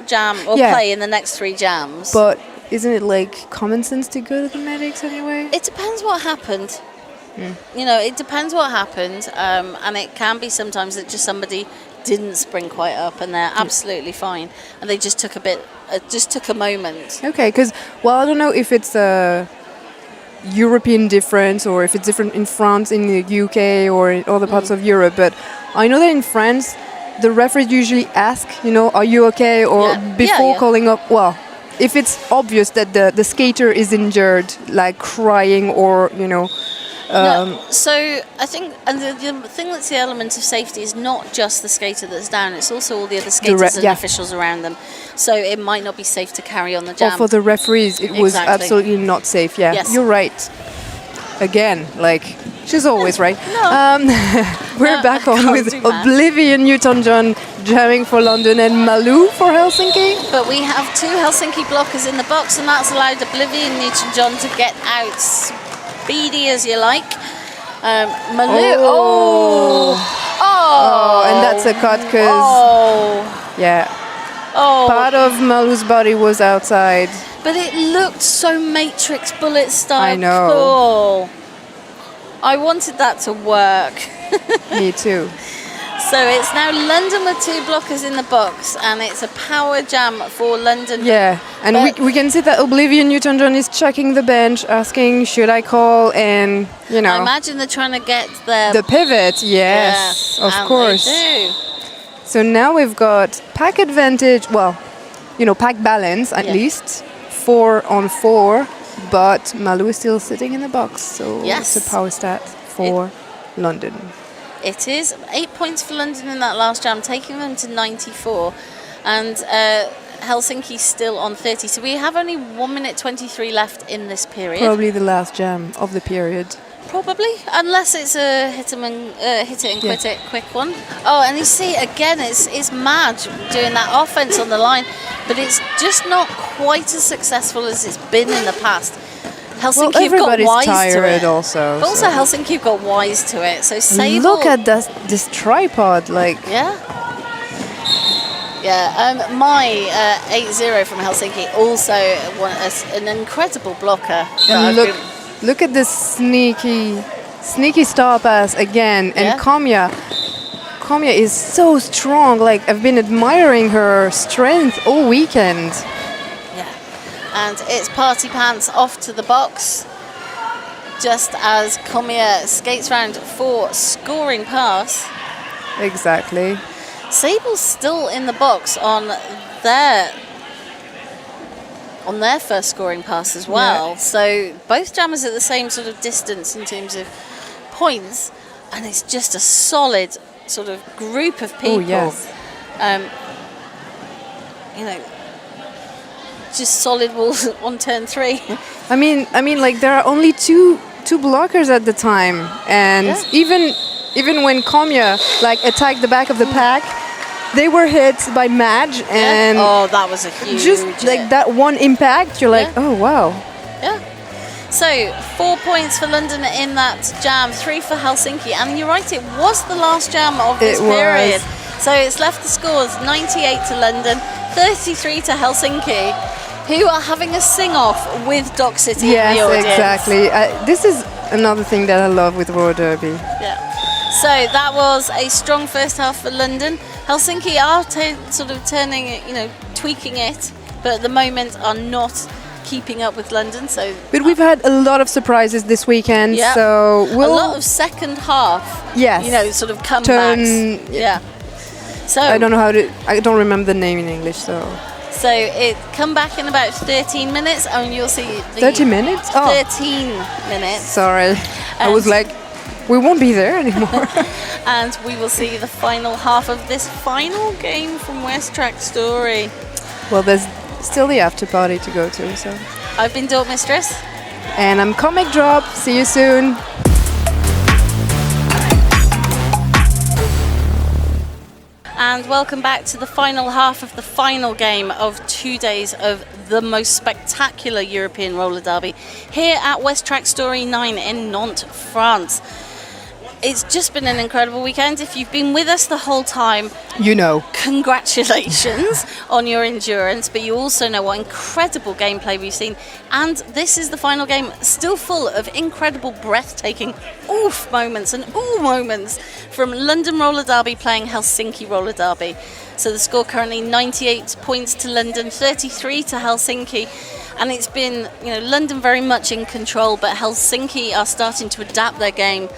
jam or play in the next 3 jams. But isn't it like common sense to go to the medics anyway? It depends what happened. It depends what happened. And it can be sometimes that just somebody didn't spring quite up and they're absolutely fine. And they just took a moment. Okay, because, I don't know if it's a European difference or if it's different in France, in the UK or in other parts of Europe. But I know that in France, the referees usually ask, are you okay? Or before calling up, if it's obvious that the skater is injured, like crying or, No, so I think, and the thing that's the element of safety is not just the skater that's down, it's also all the other skaters and officials around them. So it might not be safe to carry on the jam. Or for the referees, it was absolutely not safe. Yeah, yes. You're right. Again, she's always right. We're back on with Oblivion Newton-John jamming for London and Malou for Helsinki. But we have 2 Helsinki blockers in the box, and that's allowed Oblivion Newton-John to get out speedy as you like. Malou. And that's a cut because part of Malou's body was outside. But it looked so Matrix bullet style. I know. Cool. I wanted that to work. Me too. So it's now London with 2 blockers in the box, and it's a power jam for London. Yeah, and we can see that Oblivion Newton-John is checking the bench, asking, should I call? And, you know. I imagine they're trying to get the pivot, yes, of course. They do. So now we've got pack advantage, well, you know, pack balance at least, 4 on 4, but Malou is still sitting in the box, so it's a power stat for London. It is 8 points for London in that last jam, taking them to 94, and Helsinki still on 30. So we have only 1 minute 23 left in this period. Probably the last jam of the period. Probably, unless it's a hit it and quit it quick one. Oh, and you see again, it's Mad doing that offense on the line, but it's just not quite as successful as it's been in the past. Helsinki have got wise to it. Also, but also Helsinki have got wise to it. So Sable. Look at this tripod, like. Yeah. Yeah. My 8-0 from Helsinki also an incredible blocker. And look at this sneaky star pass again, and Kamia is so strong. Like, I've been admiring her strength all weekend. And it's Party Pants off to the box, just as Komiya skates round for scoring pass. Exactly. Sable's still in the box on their first scoring pass as well. Yeah. So both jammers at the same sort of distance in terms of points, and it's just a solid sort of group of people. Oh, yes. You know, just solid walls on turn 3. I mean, like there are only two blockers at the time, and even when Kamia like attacked the back of the pack, they were hit by Madge, and that was a huge just like that one impact. You're like, oh wow. Yeah. So 4 points for London in that jam, 3 for Helsinki, and you're right, it was the last jam of this period. So it's left the scores 98 to London, 33 to Helsinki, who are having a sing-off with Dock City in the audience. Yes, exactly. This is another thing that I love with Roller Derby. Yeah. So that was a strong first half for London. Helsinki are sort of turning, tweaking it, but at the moment are not keeping up with London. But we've had a lot of surprises this weekend, so a lot of second half. Yes. Sort of comebacks. So I don't remember the name in English, so. So it come back in about 13 minutes, and you'll see. 30 minutes? 13 minutes. Sorry, I was like, we won't be there anymore. And we will see the final half of this final game from West Track Story. Well, there's still the after party to go to, so. I've been Dork Mistress. And I'm Comic Drop. See you soon. And welcome back to the final half of the final game of 2 days of the most spectacular European roller derby here at West Track Story 9 in Nantes, France. It's just been an incredible weekend. If you've been with us the whole time, congratulations on your endurance, but you also know what incredible gameplay we've seen. And this is the final game, still full of incredible, breathtaking oof moments and ooh moments from London Roller Derby playing Helsinki Roller Derby. So the score currently 98 points to London, 33 to Helsinki. And it's been, London very much in control, but Helsinki are starting to adapt their game.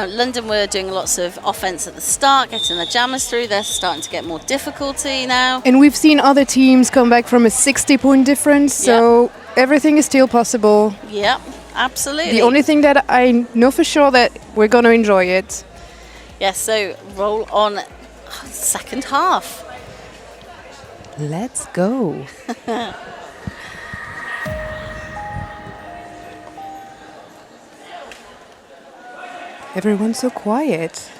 London were doing lots of offense at the start, getting the jammers through. They're starting to get more difficulty now. And we've seen other teams come back from a 60-point difference, so everything is still possible. Yep, absolutely. The only thing that I know for sure that we're going to enjoy it. Yes, so roll on second half. Let's go. Everyone's so quiet.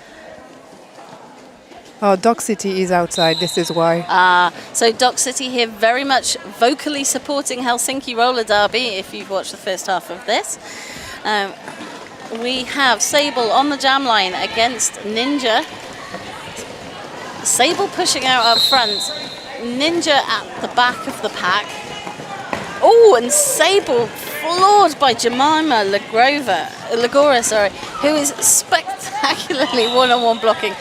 Oh, Dock City is outside, this is why. So Dock City here very much vocally supporting Helsinki Roller Derby, if you've watched the first half of this. We have Sable on the jam line against Ninja. Sable pushing out up front. Ninja at the back of the pack. Oh, and Sable floored by Jemima Legora, who is spectacularly one-on-one blocking.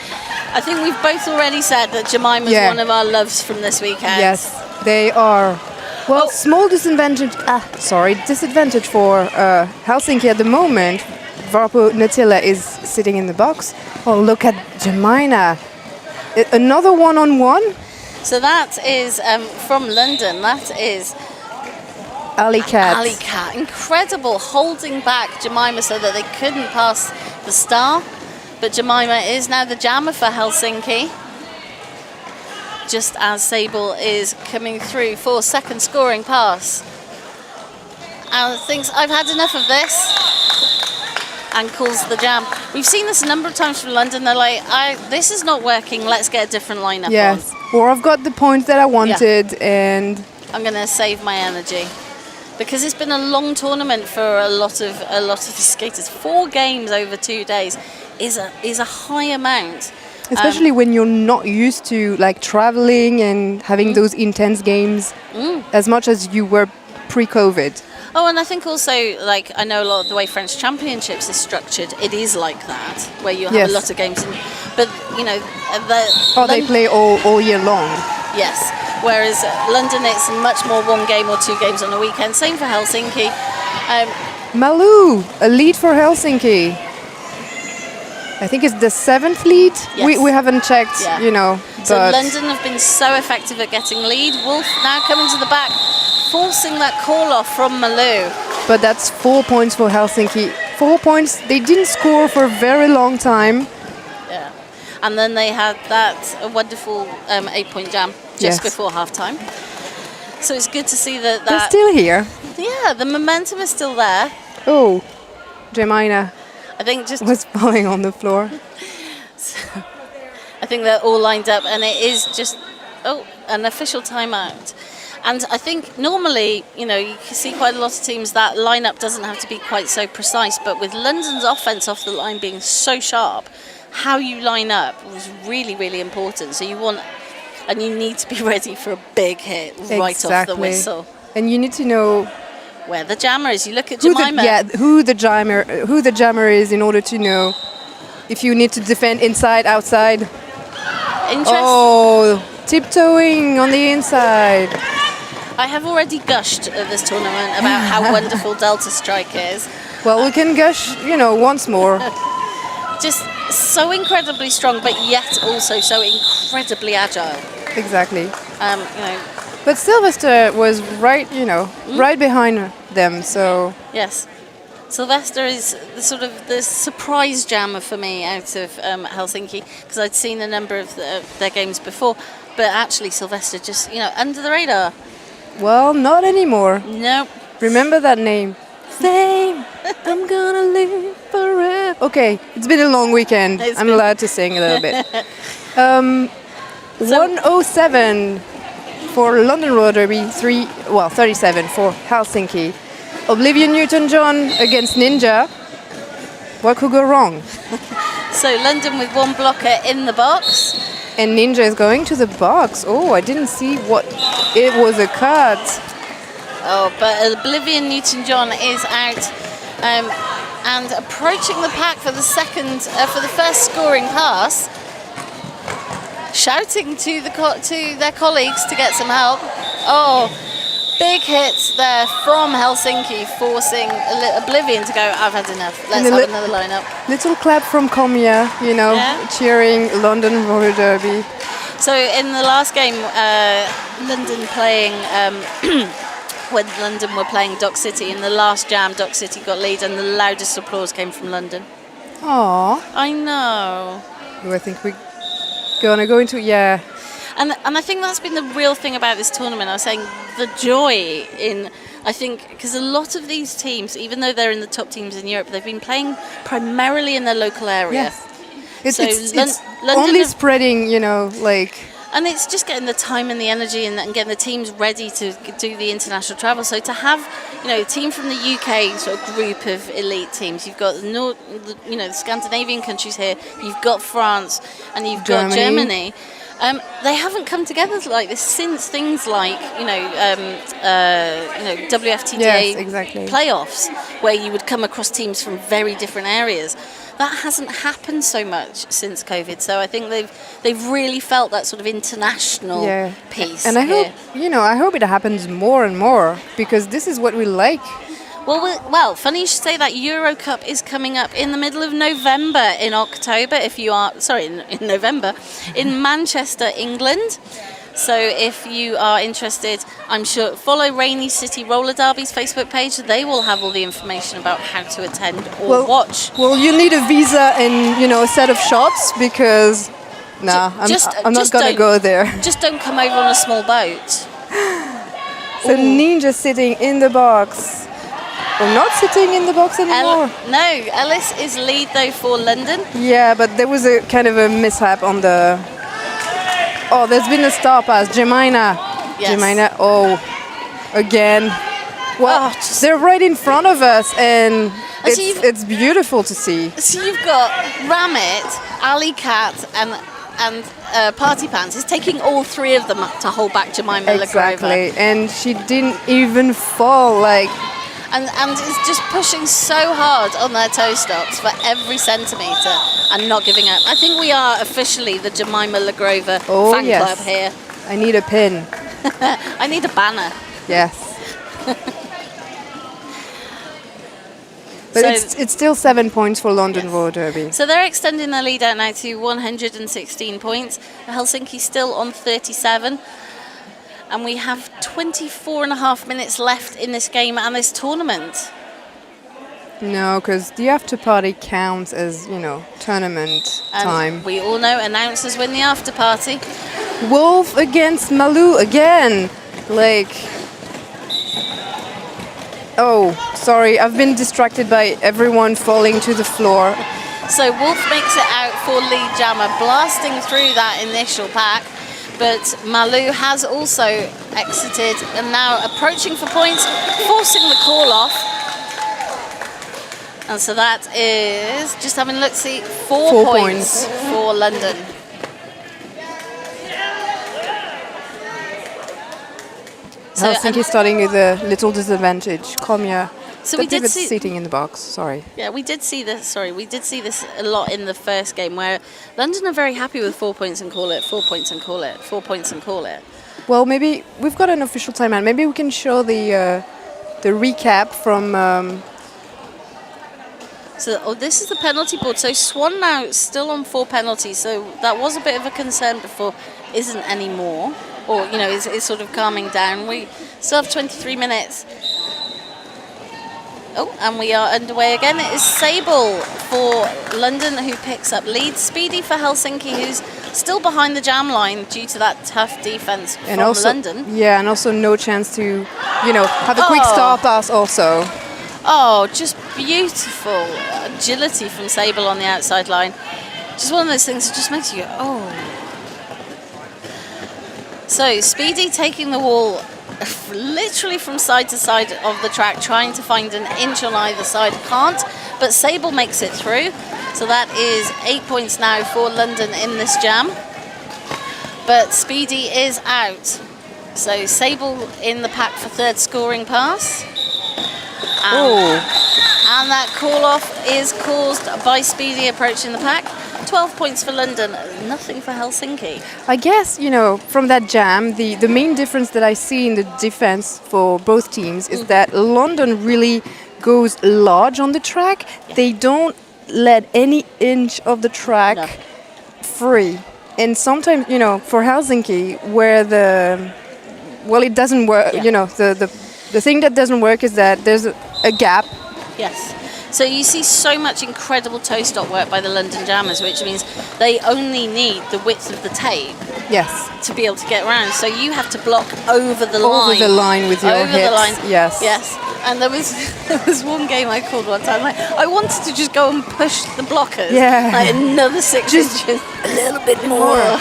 I think we've both already said that Jemima's one of our loves from this weekend. Yes, they are. Well, small disadvantage for Helsinki at the moment. Varpo Natila is sitting in the box. Oh, look at Jemima. Another one-on-one. So that is from London. That is Alicat. Incredible, holding back Jemima so that they couldn't pass the star. But Jemima is now the jammer for Helsinki. Just as Sable is coming through for second scoring pass. And thinks, I've had enough of this. And calls the jam. We've seen this a number of times from London. They're like, this is not working. Let's get a different lineup on. Or I've got the points that I wanted, and I'm going to save my energy because it's been a long tournament for a lot of the skaters. 4 games over 2 days is a high amount, especially when you're not used to like traveling and having those intense games as much as you were pre-COVID. Oh, and I think also, like, I know a lot of the way French Championships is structured, it is like that, where you have a lot of games. But, you know, they play all year long. Yes, whereas London, it's much more 1 game or 2 games on the weekend. Same for Helsinki. Malou, a lead for Helsinki. I think it's the 7th lead. Yes. We haven't checked, you know. So London have been so effective at getting lead. Wolf now coming to the back, forcing that call off from Malou. But that's 4 points for Helsinki. 4 points. They didn't score for a very long time. Yeah. And then they had that wonderful 8-point jam just before half-time. So it's good to see that they're still here. Yeah, the momentum is still there. Oh, Jemima. I think just was falling on the floor. I think they're all lined up, and it is just an official timeout. And I think normally, you know, you can see quite a lot of teams that lineup doesn't have to be quite so precise, but with London's offense off the line being so sharp, how you line up was really, really important. So you need to be ready for a big hit right off the whistle. And you need to know where the jammer is. You look at Jemima. Who the jammer is in order to know if you need to defend inside, outside. Interesting. Oh, tiptoeing on the inside. I have already gushed at this tournament about how wonderful Delta Strike is. Well, we can gush, you know, once more. Just so incredibly strong, but yet also so incredibly agile. Exactly. You know. But Sylvester was right behind them. So yes, Sylvester is the surprise jammer for me out of Helsinki, because I'd seen a number of their games before, but actually Sylvester just under the radar. Well, not anymore. No. Remember that name. Fame, I'm gonna live forever. Okay, it's been a long weekend. I'm allowed to sing a little bit. 107 for London Roller Derby, 37 for Helsinki. Oblivion Newton-John against Ninja. What could go wrong? So London with 1 blocker in the box. And Ninja is going to the box. Oh, I didn't see what... It was a cut. Oh, but Oblivion Newton-John is out and approaching the pack for the first scoring pass. Shouting to their colleagues to get some help. Oh, big hits there from Helsinki, forcing Oblivion to go, I've had enough, let's have another lineup. Little clap from Komia, cheering London Roller Derby. So in the last game, London playing, when London were playing Dock City, in the last jam, Dock City got lead and the loudest applause came from London. Aww. I know. I think we're gonna go into, And I think that's been the real thing about this tournament. I was saying the joy in, I think, because a lot of these teams, even though they're in the top teams in Europe, they've been playing primarily in their local area. Yes. It's only spreading, And it's just getting the time and the energy and getting the teams ready to do the international travel. So to have, a team from the UK sort of group of elite teams, you've got the Scandinavian countries here, you've got France, and you've got Germany. They haven't come together like this since things like WFTDA playoffs, where you would come across teams from very different areas. That hasn't happened so much since COVID. So I think they've really felt that sort of international piece. And I hope it happens more and more, because this is what we like. Well, funny you should say that. Euro Cup is coming up in the middle of November, in October, in November, in Manchester, England. So if you are interested, I'm sure, follow Rainy City Roller Derby's Facebook page. They will have all the information about how to attend or watch. Well, you need a visa and, a set of shots, because, I'm not going to go there. Just don't come over on a small boat. So Ninja sitting in the box. Or not sitting in the box anymore. No, Ellis is lead though for London. Yeah, but there was a kind of a mishap on the... Oh, there's been a stop pass. Jemina. Yes. Jemina, again. Well, they're right in front of us, and it's beautiful to see. So you've got Ramit, Ali Cat, and Party Pants. It's taking all three of them to hold back Jemima Lagrova. Exactly, and she didn't even fall, And is just pushing so hard on their toe stops for every centimetre and not giving up. I think we are officially the Jemima Lagrova fan club here. I need a pin. I need a banner. Yes. But it's still 7 points for London Roller Derby. So they're extending their lead out now to 116 points. Helsinki still on 37. And we have 24 and a half minutes left in this game and this tournament. No, because the after party counts as, tournament time. We all know announcers win the after party. Wolf against Malou again. Oh, sorry, I've been distracted by everyone falling to the floor. So Wolf makes it out for lead jammer, blasting through that initial pack. But Malou has also exited and now approaching for points, forcing the call off. And so that is, just having a look, see, 4 points for London. Helsinki starting with a little disadvantage. Komja. So we did see sitting in the box. Sorry. Yeah, we did see this. We did see this a lot in the first game, where London are very happy with 4 points and call it, 4 points and call it, 4 points and call it. Well, maybe we've got an official timeout. Maybe we can show the recap from. So this is the penalty board. So Swan now still on 4 penalties. So that was a bit of a concern before, isn't anymore, or is sort of calming down. We still have 23 minutes. Oh, and we are underway again. It is Sable for London who picks up lead. Speedy for Helsinki, who's still behind the jam line due to that tough defence from London. Yeah, and also no chance to, have a quick star pass also. Oh, just beautiful agility from Sable on the outside line. Just one of those things that just makes you go, oh. So Speedy taking the wall literally from side to side of the track, trying to find an inch on either side. Can't, but Sable makes it through. So that is 8 points now for London in this jam. But Speedy is out. So Sable in the pack for third scoring pass. And that call-off is caused by Speedy approaching the pack. 12 points for London, nothing for Helsinki. I guess, from that jam, the main difference that I see in the defense for both teams is that London really goes large on the track. Yeah. They don't let any inch of the track free. And sometimes, for Helsinki, where it doesn't work, the thing that doesn't work is that there's a gap. Yes. So you see so much incredible toe stop work by the London Jammers, which means they only need the width of the tape to be able to get around. So you have to block over the line. Over the line with your hips. The line. Yes. Yes. And there was one game I called one time. I wanted to just go and push the blockers. Yeah. Another 6 inches. A little bit more.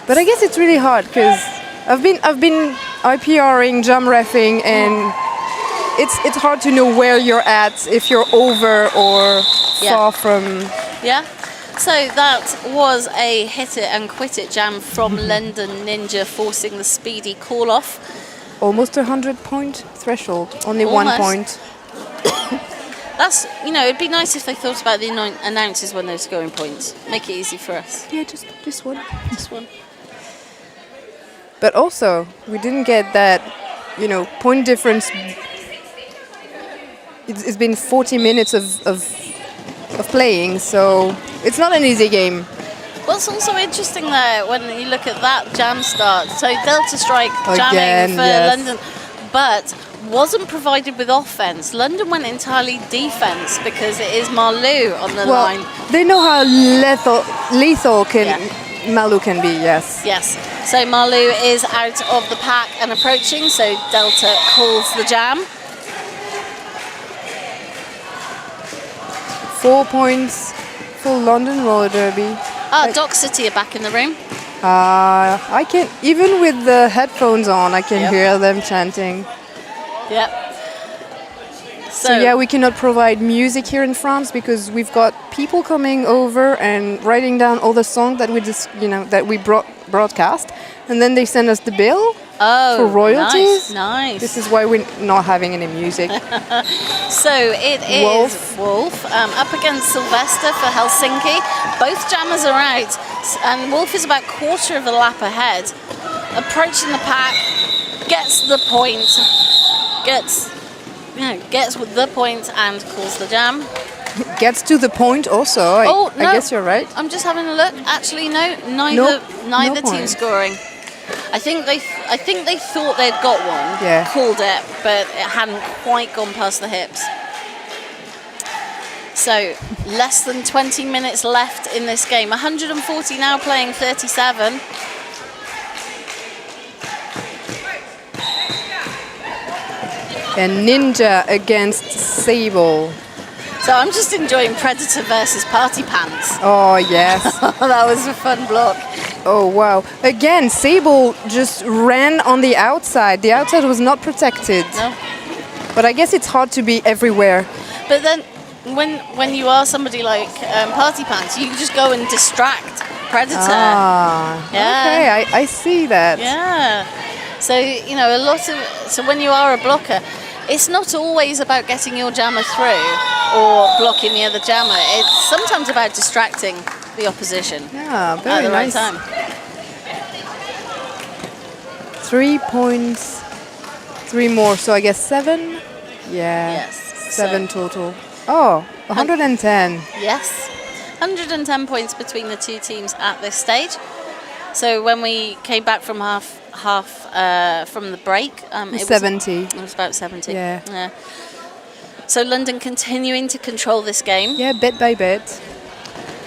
But I guess it's really hard because I've been IPRing, jam reffing, and it's hard to know where you're at, if you're over or far from. Yeah. So that was a hit it and quit it jam from London Ninja, forcing the speedy call off. Almost 100-point threshold, only 1 point. That's, it'd be nice if they thought about the announcers when they're scoring points. Make it easy for us. Yeah, just one. Just one. But also, we didn't get that, point difference. It's been 40 minutes of playing, so it's not an easy game. What's also interesting there when you look at that jam start, so Delta Strike jamming for London, but wasn't provided with offense. London went entirely defense because it is Marlou on the line. They know how lethal Marlou can be, yes. Yes. So Marlou is out of the pack and approaching, so Delta calls the jam. 4 points for London Roller Derby. Dock City are back in the room. I can, even with the headphones on, I can hear them chanting. Yep. So yeah, we cannot provide music here in France because we've got people coming over and writing down all the songs that we that we broadcast, and then they send us the bill for royalties. Nice. This is why we're not having any music. So it is Wolf up against Sylvester for Helsinki. Both jammers are out, and Wolf is about quarter of a lap ahead. Approaching the pack, gets the point, gets the point and calls the jam. Gets to the point also. I guess you're right. I'm just having a look. Actually, no, neither team scoring. I think they thought they'd got one. Yeah. Called it, but it hadn't quite gone past the hips. So less than 20 minutes left in this game. 140 now playing 37. And Ninja against Sable. So I'm just enjoying Predator versus Party Pants. Oh, yes. That was a fun block. Oh, wow. Again, Sable just ran on the outside. The outside was not protected. No. But I guess it's hard to be everywhere. But then when you are somebody like Party Pants, you just go and distract Predator. Okay, I see that. Yeah. So, so when you are a blocker, it's not always about getting your jammer through or blocking the other jammer. It's sometimes about distracting the opposition very at the nice. right time. 3 points, 3 more, so I guess 7? Yeah, yes. 7 total. Oh, 110. Yes, 110 points between the two teams at this stage. So when we came back from half from the break, it was 70. It was about 70. Yeah. So London continuing to control this game. Yeah, bit by bit.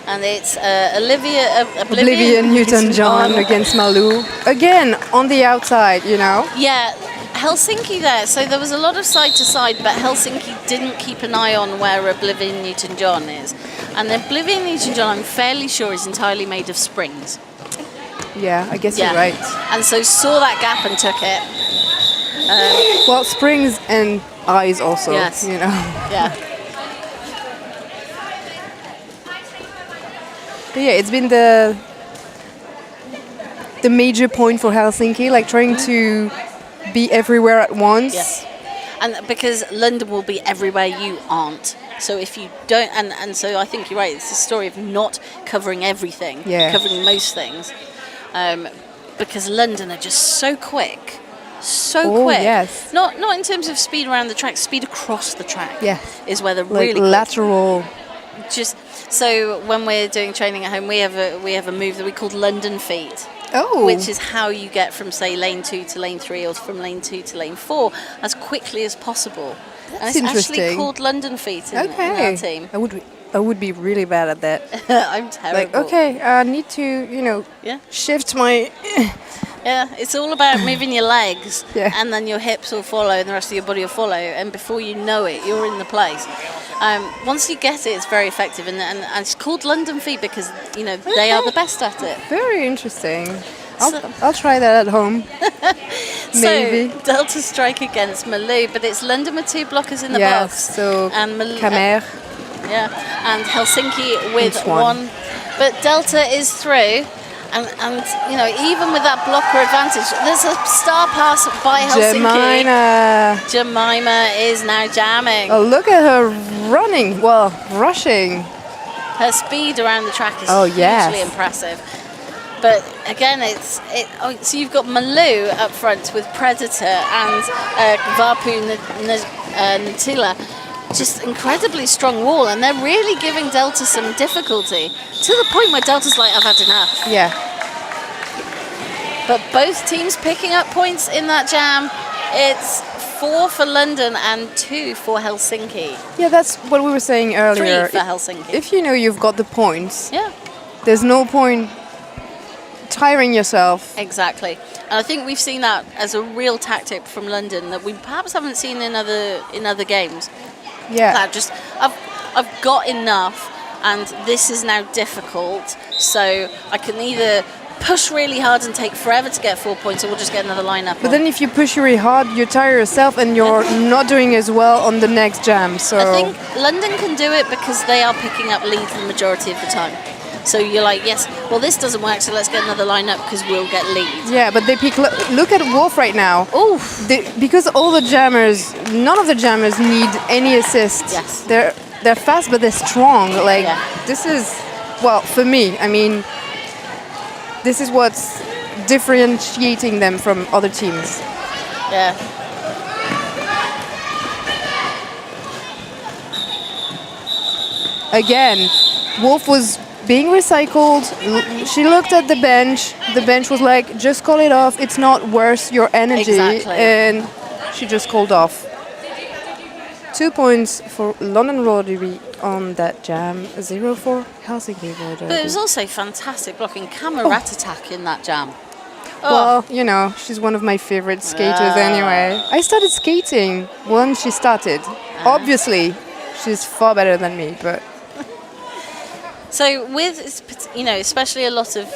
And it's Oblivion Newton-John against Marlou. Again, on the outside, Yeah, Helsinki there. So there was a lot of side to side, but Helsinki didn't keep an eye on where Oblivion Newton-John is. And Oblivion Newton-John, I'm fairly sure, is entirely made of springs. Yeah, I guess you're right. And so saw that gap and took it. Well, springs and eyes also, Yes. Yeah. But yeah, it's been the major point for Helsinki, like trying to be everywhere at once. Yes. And because London will be everywhere you aren't. So if you don't, and so I think you're right, it's a story of not covering everything, covering most things. Because London are just so quick. Quick. Yes. Not in terms of speed around the track, speed across the track. Yeah. Is where they're like really lateral. Just so when we're doing training at home, we have a move that we call London feet. Oh. Which is how you get from say lane 2 to lane 3 or from lane 2 to lane 4 as quickly as possible. That's and it's interesting. actually called London feet in our team. I would be really bad at that. I'm terrible. Like, okay, I need to, shift my... Yeah, it's all about moving your legs, Yeah. and then your hips will follow, and the rest of your body will follow, and before you know it, you're in the place. Once you get it, it's very effective, and it's called London feet because they are the best at it. Very interesting. I'll try that at home. Maybe. So Delta Strike against Marlou, but it's London with 2 blockers in the box. So and Kamer. and Helsinki with one But Delta is through. And you know, even with that blocker advantage, there's a star pass by Helsinki. Jemima is now jamming. Oh, look at her running. Well, rushing. Her speed around the track is hugely impressive. But again, so you've got Malou up front with Predator and Vapu Natila. Just incredibly strong wall, and they're really giving Delta some difficulty to the point where Delta's like, I've had enough. Yeah. But both teams picking up points in that jam. It's 4 for London and 2 for Helsinki. Yeah, that's what we were saying earlier. 3 for Helsinki. If you know you've got the points, yeah, there's no point tiring yourself. Exactly. And I think we've seen that as a real tactic from London that we perhaps haven't seen in other games. Yeah. That just I've got enough, and this is now difficult, so I can either push really hard and take forever to get 4 points, or we'll just get another lineup. But then if you push really hard, you tire yourself and you're not doing as well on the next jam. So I think London can do it because they are picking up lead the majority of the time. So you're like, yes, well, this doesn't work, so let's get another lineup because we'll get lead. Yeah, but they pick. Look at Wolf right now. Oof. Because all the jammers, none of the jammers need any assist. Yes. They're fast, but they're strong. Like this is, well, for me, I mean, this is what's differentiating them from other teams. Yeah. Again, Wolf was being recycled. She looked at the bench. The bench was like, just call it off. It's not worth your energy. Exactly. And she just called off. 2 points for London Roller Derby on that jam. 0 for Helsinki Roller Derby. But it was also fantastic blocking Camerat attack in that jam. Well, you know, she's one of my favorite skaters anyway. I started skating when she started. Obviously, she's far better than me, but... So with, you know, especially a lot of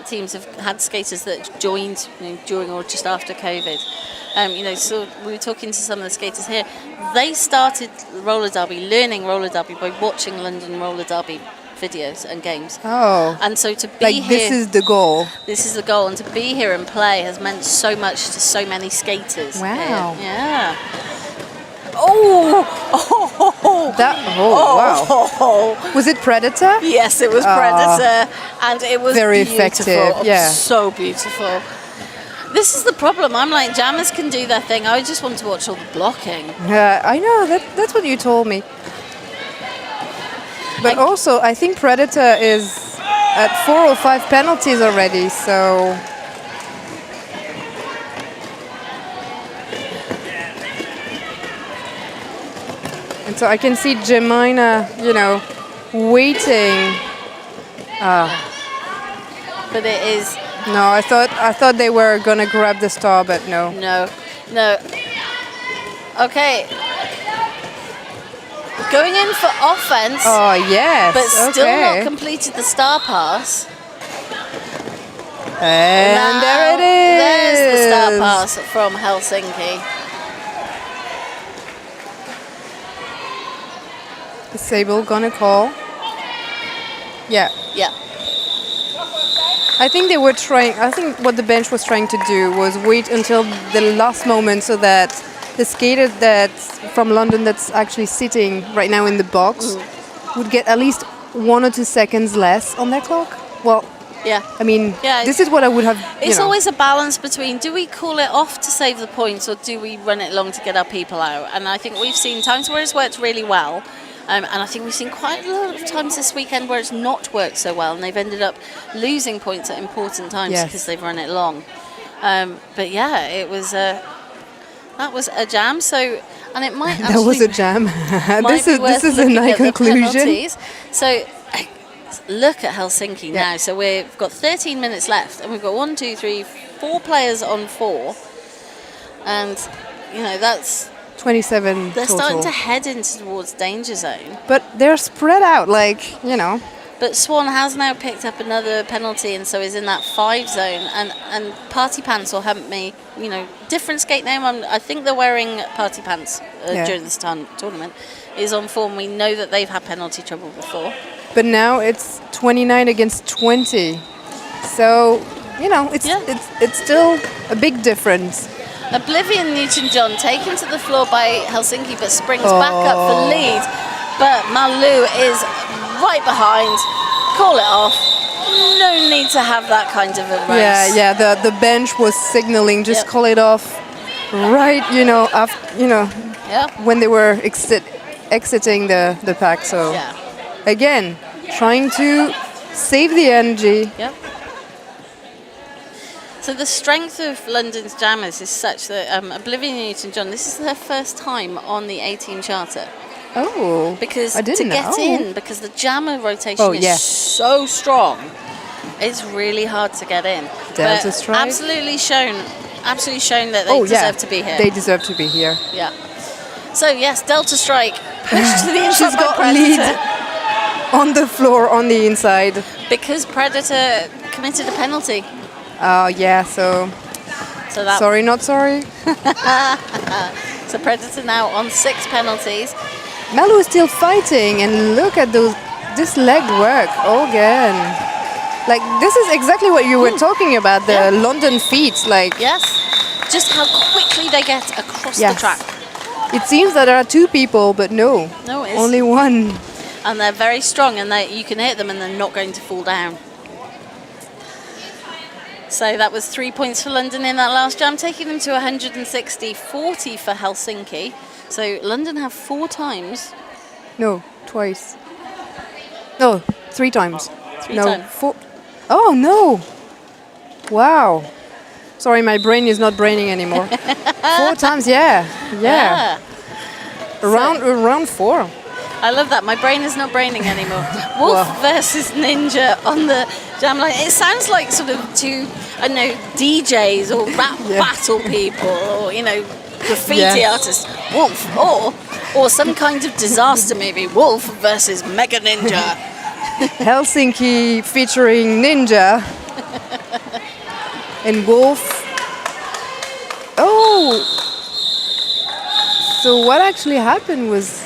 teams have had skaters that joined during or just after COVID. You know, so we were talking to some of the skaters here. They started roller derby, learning roller derby by watching London Roller Derby videos and games. Oh. And so to be like here... this is the goal. This is the goal. And to be here and play has meant so much to so many skaters. Wow. Here. Yeah. Oh! Wow. Was it Predator? Yes, it was Predator. And it was very beautiful. effective. Yeah. So beautiful. This is the problem. I'm like, jammers can do their thing. I just want to watch all the blocking. Yeah, I know. That's what you told me. But also, I think Predator is at 4 or 5 penalties already, so... And so I can see Jemina, you know, waiting. But it is... No, I thought they were going to grab the star, but no. No. Okay. Going in for offense. Oh, yes. But still not completed the star pass. And now, there it is. There's the star pass from Helsinki. Is Sable gonna call? Yeah. Yeah. I think what the bench was trying to do was wait until the last moment so that the skater that's from London that's actually sitting right now in the box would get at least 1 or 2 seconds less on their clock. Well, yeah. I mean, this is what I would have... It's always a balance between, do we call it off to save the points or do we run it long to get our people out? And I think we've seen times where it's worked really well. And I think we've seen quite a lot of times this weekend where it's not worked so well and they've ended up losing points at important times because they've run it long. But yeah, it was that was a jam. So, and it might actually... That was a jam. this is a nice conclusion. So look at Helsinki now. So we've got 13 minutes left and we've got 1, 2, 3, 4 players on 4. And, you know, that's... 27 They're total. starting to head into towards danger zone. But they're spread out, like, you know. But Swan has now picked up another penalty and so is in that 5 zone. And Party Pants or Hump Me, you know, different skate name. I think they're wearing Party Pants during this tournament, is on form. We know that they've had penalty trouble before. but now it's 29 against 20. So, you know, it's still a big difference. Oblivion Newton-John taken to the floor by Helsinki, but springs back up for lead. But Malu is right behind. Call it off. No need to have that kind of a race. Yeah. The bench was signaling, just call it off. Right, when they were exiting the pack. So again, trying to save the energy. Yep. So the strength of London's jammers is such that Oblivion Newton-John, this is their first time on the A-team charter. Oh, because I didn't to get know. in, because the jammer rotation is so strong, it's really hard to get in. Delta Strike. Absolutely shown that they deserve to be here. They deserve to be here. Yeah. So yes, Delta Strike pushed to the inside. She's got lead on the floor on the inside because Predator committed a penalty. Oh yeah, so that sorry, not sorry. So Predator now on 6 penalties. Malu is still fighting, and look at this leg work again. Like, this is exactly what you were talking about, the London feet. Like, yes, just how quickly they get across the track. It seems that there are 2 people, but no, it's only 1. And they're very strong, and you can hit them, and they're not going to fall down. So that was 3 points for London in that last jam, taking them to 160-40 for Helsinki. So London have 4 times. No, twice. No, 3 times. 3 times. 4. Oh no! Wow. Sorry, my brain is not braining anymore. 4 times, yeah. Around 4. I love that. My brain is not braining anymore. Wolf versus Ninja on the jam line. It sounds like sort of 2, I don't know, DJs or rap battle people or, graffiti artists. Wolf. Or some kind of disaster movie. Wolf versus Mega Ninja. Helsinki featuring Ninja. And Wolf. Oh! So what actually happened was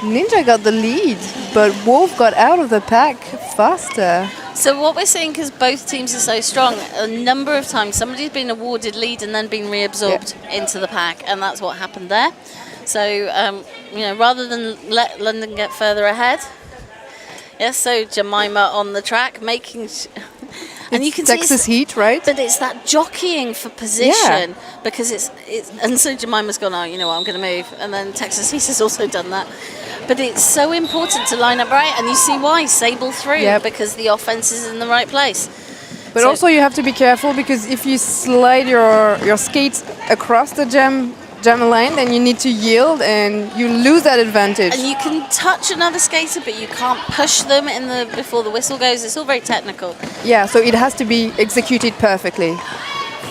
Ninja got the lead, but Wolf got out of the pack faster. So what we're seeing, because both teams are so strong, a number of times somebody's been awarded lead and then been reabsorbed into the pack, and that's what happened there. So, rather than let London get further ahead, so Jemima on the track, making... And you can Texas see heat, right? But it's that jockeying for position because it's and so Jemima's gone, I'm going to move, and then Texas Heat has also done that. But it's so important to line up right, and you see why Sable through because the offense is in the right place. But also you have to be careful, because if you slide your skates across the jam line, then you need to yield and you lose that advantage. And you can touch another skater, but you can't push them before the whistle goes. It's all very technical. Yeah, so it has to be executed perfectly.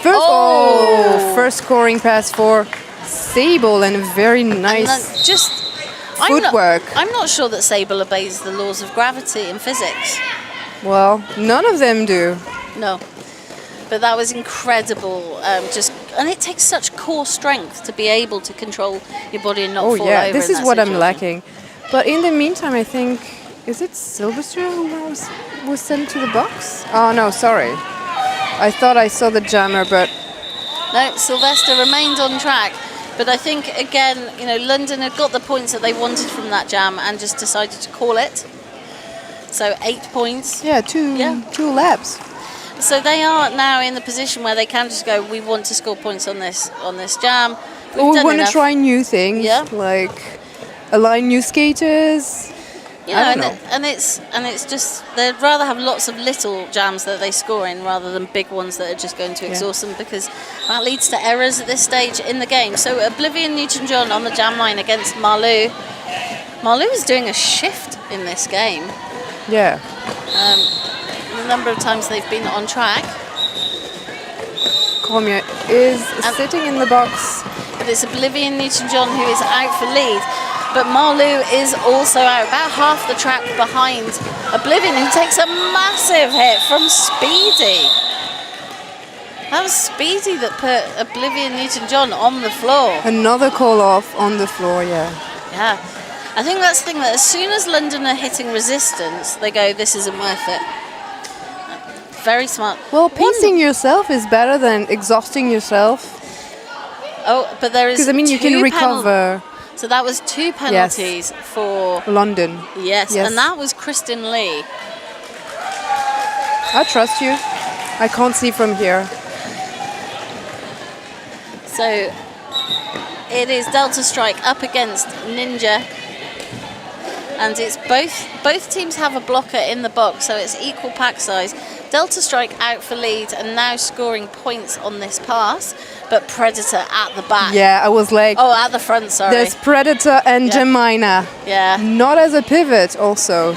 First scoring pass for Sable, and a very nice footwork. I'm not sure that Sable obeys the laws of gravity in physics. Well, none of them do. No. But that was incredible. And it takes such core strength to be able to control your body and not fall over. Oh yeah, this is what I'm lacking. But in the meantime, I think, is it Sylvester who was sent to the box? Oh no, sorry. I thought I saw the jammer, but no, Sylvester remained on track. But I think again, London had got the points that they wanted from that jam and just decided to call it. So 8 points. Yeah, two laps. So they are now in the position where they can just go, we want to score points on this jam. We want to try new things, like align new skaters. And it's just they'd rather have lots of little jams that they score in rather than big ones that are just going to exhaust them, because that leads to errors at this stage in the game. So Oblivion Newton-John on the jam line against Malu. Malu is doing a shift in this game. Yeah. The number of times they've been on track. Cormier is sitting in the box. But it's Oblivion Newton-John who is out for lead. But Malu is also out, about half the track behind Oblivion, who takes a massive hit from Speedy. That was Speedy that put Oblivion Newton-John on the floor. Another call off on the floor, Yeah. I think that's the thing, that as soon as London are hitting resistance, they go, this isn't worth it. Very smart. Well, pacing yourself is better than exhausting yourself. Oh, but there is because I mean you can recover. So that was 2 penalties for London. Yes, and that was Kristen Lee. I trust you. I can't see from here. So it is Delta Strike up against Ninja, and it's both teams have a blocker in the box, so it's equal pack size. Delta Strike out for lead and now scoring points on this pass, but Predator at the back. Yeah, I was like... Oh, at the front, sorry. There's Predator and Jemina. Yeah. Not as a pivot also.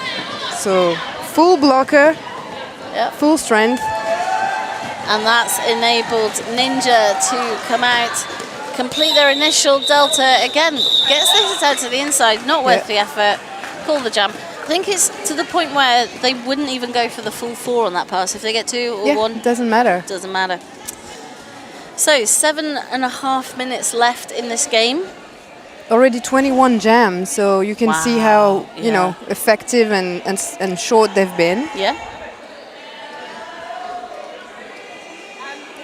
So, full blocker, full strength. And that's enabled Ninja to come out, complete their initial Delta. Again, gets this out to the inside, not worth the effort. Call the jam. I think it's to the point where they wouldn't even go for the full 4 on that pass. If they get 2 or 1, it doesn't matter. Doesn't matter. So 7.5 minutes left in this game. Already 21 jams, so you can see how you know effective and short they've been. Yeah.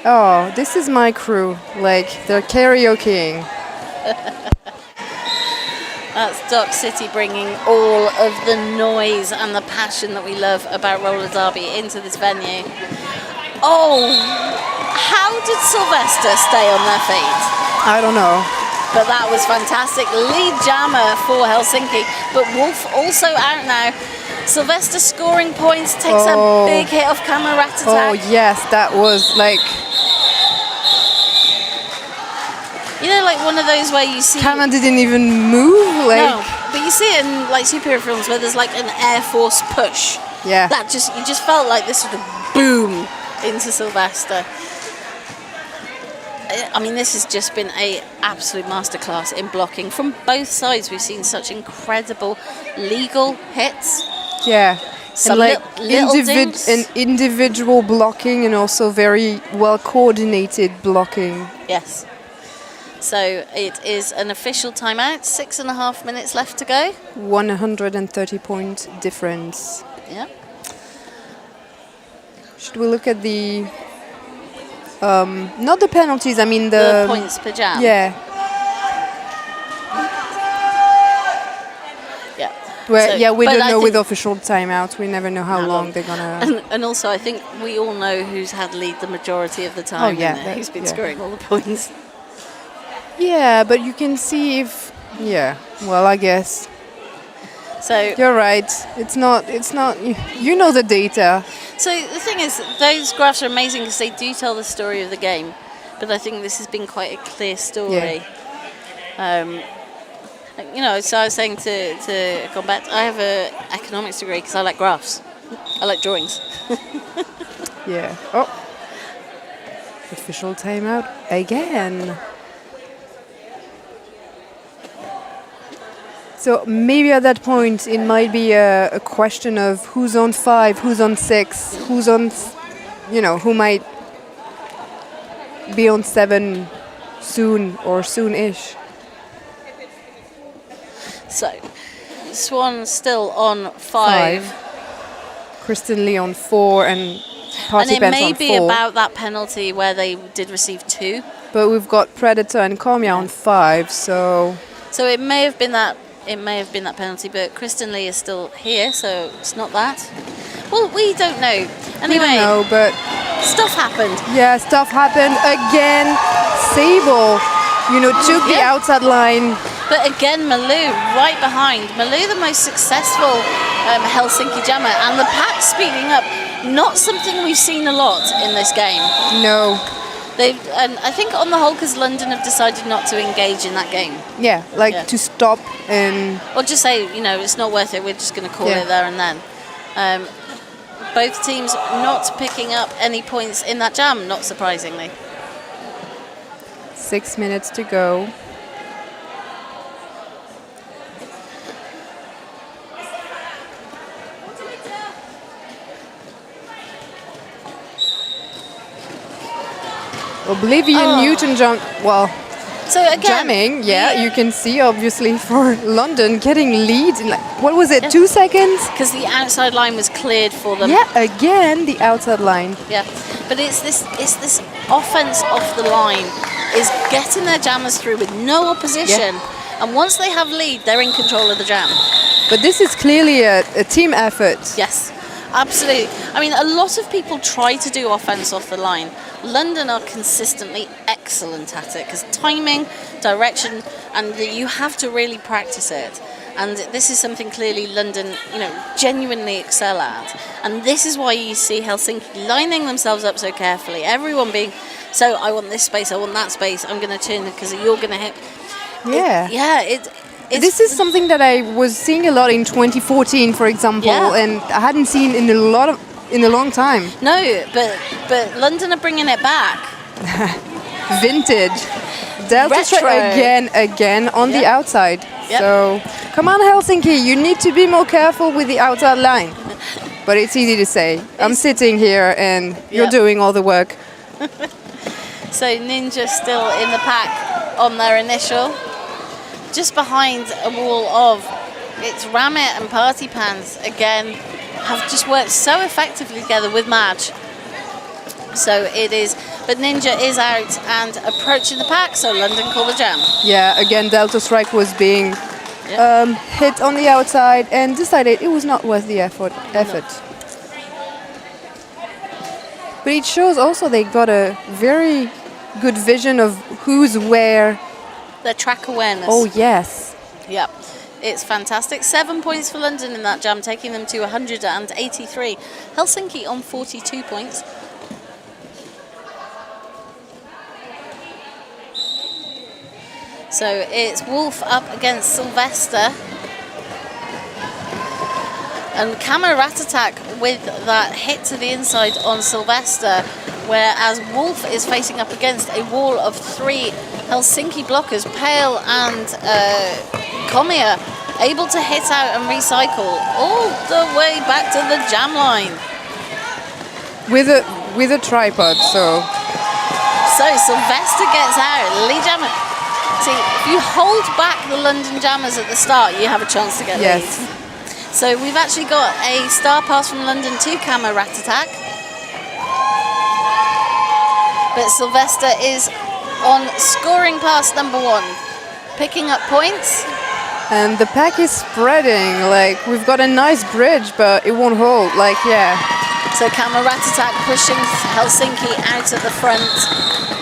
Oh, this is my crew. Like they're karaokeing. That's Dock City bringing all of the noise and the passion that we love about roller derby into this venue. Oh, how did Sylvester stay on their feet? I don't know. But that was fantastic. Lead jammer for Helsinki, but Wolf also out now. Sylvester scoring points, takes a big hit off camera rat attack. Oh yes, that was like... You know, like one of those where you see... Camera didn't even move? Like... No, but you see it in like superhero films where there's like an Air Force push. Yeah. That just, you just felt like this sort of boom into Sylvester. I mean, this has just been a absolute masterclass in blocking from both sides. We've seen such incredible legal hits. Yeah. Some and like little individual blocking and also very well coordinated blocking. Yes. So it is an official timeout. 6.5 minutes left to go. 130-point difference. Yeah. Should we look at the... not the penalties, I mean the points per jam. Yeah. Yeah. Well, so, we don't know with official timeouts. We never know how long they're gonna. And also, I think we all know who's had lead the majority of the time. Oh yeah, who's been scoring all the points. Yeah, but you can see if. Yeah. Well, I guess. So you're right. It's not. You know the data. So the thing is, those graphs are amazing because they do tell the story of the game. But I think this has been quite a clear story. Yeah. You know, so I was saying to Combat, I have an economics degree because I like graphs. I like drawings. Yeah. Oh. Official timeout again. So maybe at that point it might be a question of who's on 5, who's on 6, who's on, who might be on 7 soon or soon-ish. So, Swan still on 5. Kristen Lee on 4 and Party And it Pants may on be 4. about that penalty where they did receive 2. But we've got Predator and Kamya on 5, so... So it may have been that penalty, but Kristen Lee is still here, so it's not that. Well, we don't know. Anyway, we don't know, but stuff happened. Yeah, stuff happened again. Sable, took the outside line. But again, Malou right behind. Malou, the most successful Helsinki jammer, and the pack speeding up. Not something we've seen a lot in this game. No. And I think on the whole, because London have decided not to engage in that game. Yeah, to stop and... Or just say, it's not worth it, we're just going to call it there and then. Both teams not picking up any points in that jam, not surprisingly. 6 minutes to go. Oblivion Newton jump. Well, So again, jamming, you can see obviously for London getting lead in what was it, 2 seconds? Because the outside line was cleared for them. Yeah, again the outside line. Yeah, but it's this offense off the line is getting their jammers through with no opposition, and once they have lead, they're in control of the jam. But this is clearly a team effort. Yes, absolutely. I mean, a lot of people try to do offense off the line. London are consistently excellent at it because timing, direction, and you have to really practice it. And this is something clearly London, genuinely excel at. And this is why you see Helsinki lining themselves up so carefully. Everyone being, so I want this space, I want that space, I'm going to turn because you're going to hit. This is something that I was seeing a lot in 2014, for example, and I hadn't seen in a long time. No, but London are bringing it back. Vintage. Delta strike again on the outside. Yep. So come on, Helsinki, you need to be more careful with the outside line. But it's easy to say. I'm sitting here and you're doing all the work. So Ninja still in the pack on their initial. Just behind a wall of, it's Ramit and Party Pants again, have just worked so effectively together with Madge. So it is, but Ninja is out and approaching the pack, so London call the jam. Yeah, again, Delta Strike was being hit on the outside and decided it was not worth the effort. No. But it shows also they got a very good vision of who's where. Their track awareness. Oh, yes. Yep. It's fantastic. 7 points for London in that jam, taking them to 183. Helsinki on 42 points. So it's Wolf up against Sylvester. And Camera Rat Attack with that hit to the inside on Sylvester, whereas Wolf is facing up against a wall of 3 Helsinki blockers, Pale and Komia, able to hit out and recycle all the way back to the jam line. With a tripod, so Sylvester gets out, lead jammer. See, if you hold back the London jammers at the start, you have a chance to get lead. So we've actually got a star pass from London to Camera Rat Attack. But Sylvester is on scoring pass number 1, picking up points. And the pack is spreading, we've got a nice bridge, but it won't hold, So Camera Rat Attack pushing Helsinki out at the front.